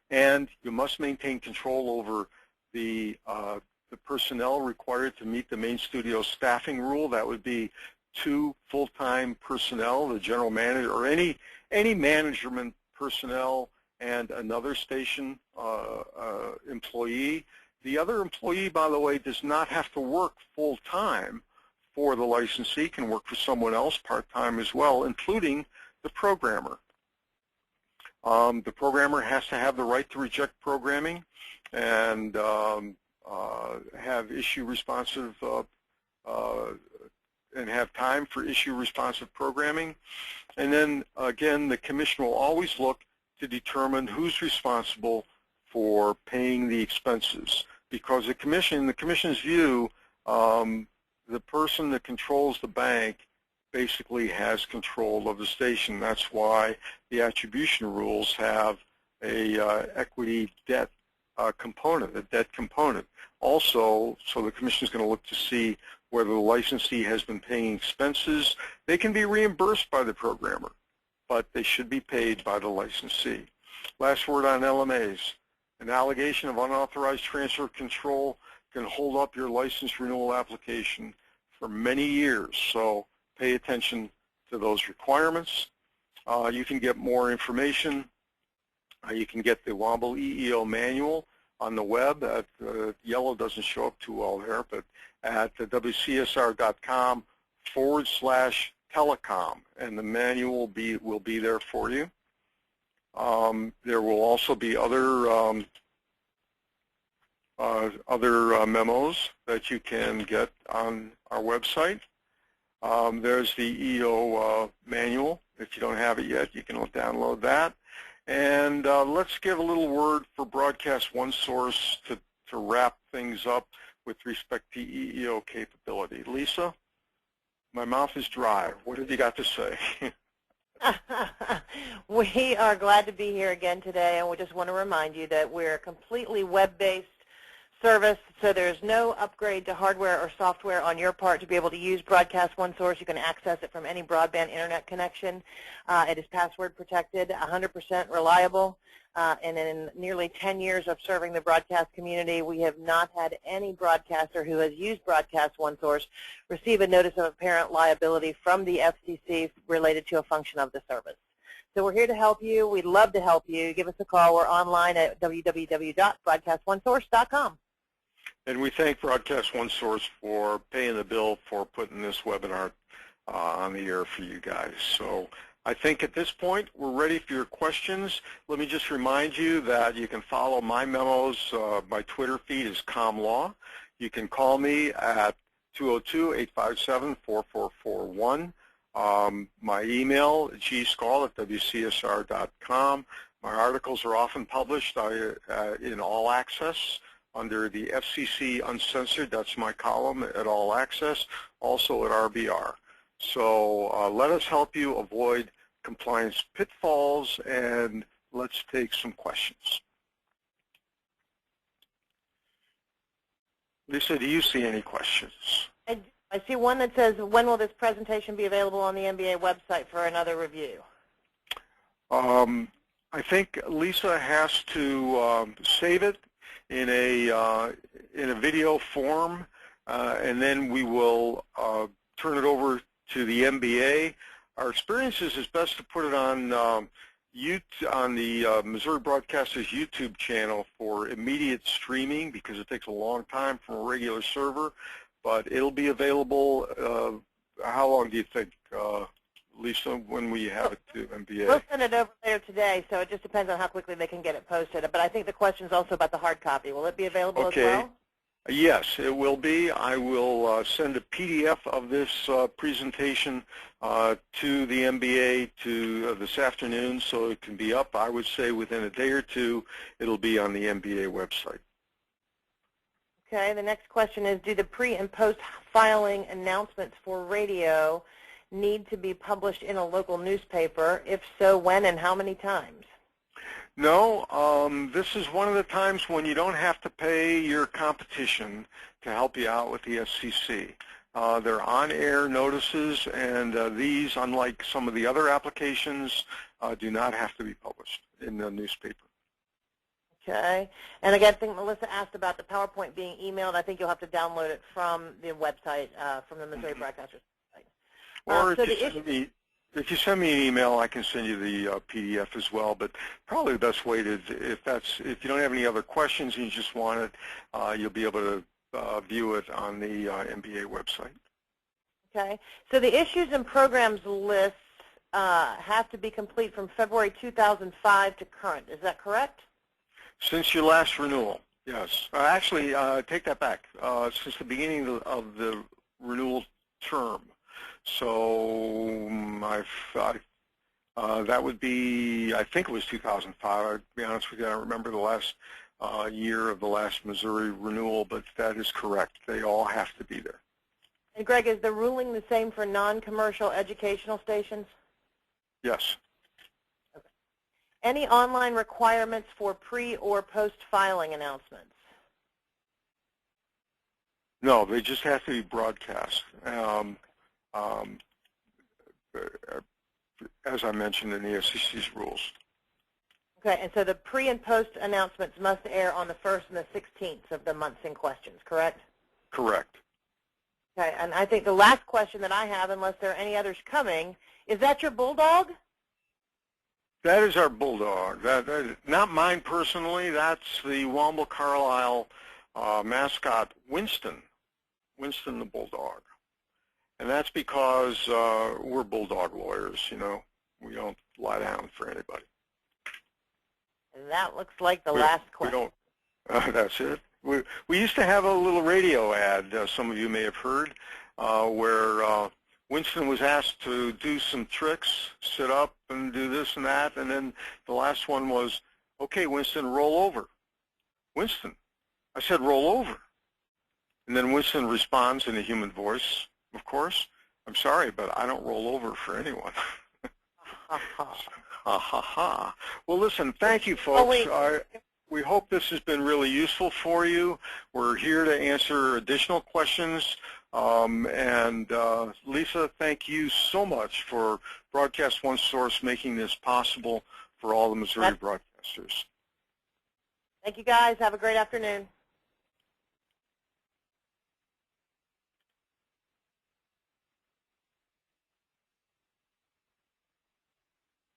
And you must maintain control over the personnel required to meet the main studio staffing rule. That would be 2 full-time personnel, the general manager, or any management personnel, and another station employee. The other employee, by the way, does not have to work full-time for the licensee, can work for someone else part-time as well, including the programmer. The programmer has to have the right to reject programming and have issue-responsive and have time for issue-responsive programming. And then, again, the Commission will always look to determine who's responsible for paying the expenses. Because the Commission's view, the person that controls the bank basically has control of the station. That's why the attribution rules have a equity debt component, a debt component. Also, so the Commission is going to look to see whether the licensee has been paying expenses. They can be reimbursed by the programmer, but they should be paid by the licensee. Last word on LMAs. An allegation of unauthorized transfer of control can hold up your license renewal application for many years, so pay attention to those requirements. You can get more information. You can get the Womble EEO manual on the web. Yellow doesn't show up too well there, but at wcsr.com/telecom, and the manual will be there for you. There will also be other memos that you can get on our website. There's the EEO manual. If you don't have it yet, you can download that. And let's give a little word for Broadcast OneSource to wrap things up with respect to EEO capability. Lisa, my mouth is dry. What have you got to say? We are glad to be here again today, and we just want to remind you that we're a completely web-based service, so there's no upgrade to hardware or software on your part to be able to use Broadcast OneSource. You can access it from any broadband internet connection. It is password protected, 100% reliable, and in nearly 10 years of serving the broadcast community, we have not had any broadcaster who has used Broadcast OneSource receive a notice of apparent liability from the FCC related to a function of the service. So we're here to help you. We'd love to help you. Give us a call. We're online at www.broadcastonesource.com. And we thank Broadcast OneSource for paying the bill for putting this webinar on the air for you guys. So I think at this point we're ready for your questions. Let me just remind you that you can follow my memos. My Twitter feed is ComLaw. You can call me at 202-857-4441. My email, gskall@wcsr.com. My articles are often published in All Access under the FCC Uncensored. That's my column at All Access, also at RBR. So let us help you avoid compliance pitfalls, and let's take some questions. Lisa, do you see any questions? I see one that says, when will this presentation be available on the MBA website for another review? I think Lisa has to save it in a video form, and then we will turn it over to the MBA. Our experience is it's best to put it on the Missouri Broadcasters YouTube channel for immediate streaming because it takes a long time from a regular server, but it'll be available. How long do you think, Lisa, when we have it to MBA? We'll send it over later today, so it just depends on how quickly they can get it posted. But I think the question is also about the hard copy. Will it be available as well? Yes, it will be. I will send a PDF of this presentation to the MBA this afternoon, so it can be up. I would say within a day or two, it'll be on the MBA website. Okay, the next question is, do the pre- and post-filing announcements for radio need to be published in a local newspaper? If so, when and how many times? No, this is one of the times when you don't have to pay your competition to help you out with the FCC. They're on-air notices, and these, unlike some of the other applications, do not have to be published in the newspaper. Okay. And again, I think Melissa asked about the PowerPoint being emailed. I think you'll have to download it from the website, from the Missouri Broadcasters website. Or if you send me an email, I can send you the PDF as well. But probably the best way to, if you don't have any other questions and you just want it, you'll be able to view it on the MBA website. Okay. So the issues and programs lists have to be complete from February 2005 to current. Is that correct? Since your last renewal, yes. Actually, take that back. Since the beginning of the renewal term. So that would be, I think it was 2005. I'll be honest with you, I don't remember the last year of the last Missouri renewal, but that is correct. They all have to be there. And Greg, is the ruling the same for non-commercial educational stations? Yes. Okay. Any online requirements for pre- or post-filing announcements? No, they just have to be broadcast. As I mentioned in the FCC's rules. Okay, and so the pre- and post announcements must air on the 1st and the 16th of the months in questions, correct? Correct. Okay, and I think the last question that I have, unless there are any others coming, is that your bulldog? That is our bulldog. That not mine personally. That's the Womble Carlisle mascot, Winston. Winston the bulldog. And that's because we're bulldog lawyers, you know. We don't lie down for anybody. And that looks like the last question. We don't. That's it. We used to have a little radio ad, some of you may have heard, where Winston was asked to do some tricks, sit up and do this and that, and then the last one was, okay, Winston, roll over. Winston, I said roll over. And then Winston responds in a human voice, of course, I'm sorry, but I don't roll over for anyone. Ha ha ha. Well, listen, thank you, folks. We hope this has been really useful for you. We're here to answer additional questions. Lisa, thank you so much for Broadcast One Source making this possible for all the Missouri broadcasters. Thank you, guys. Have a great afternoon.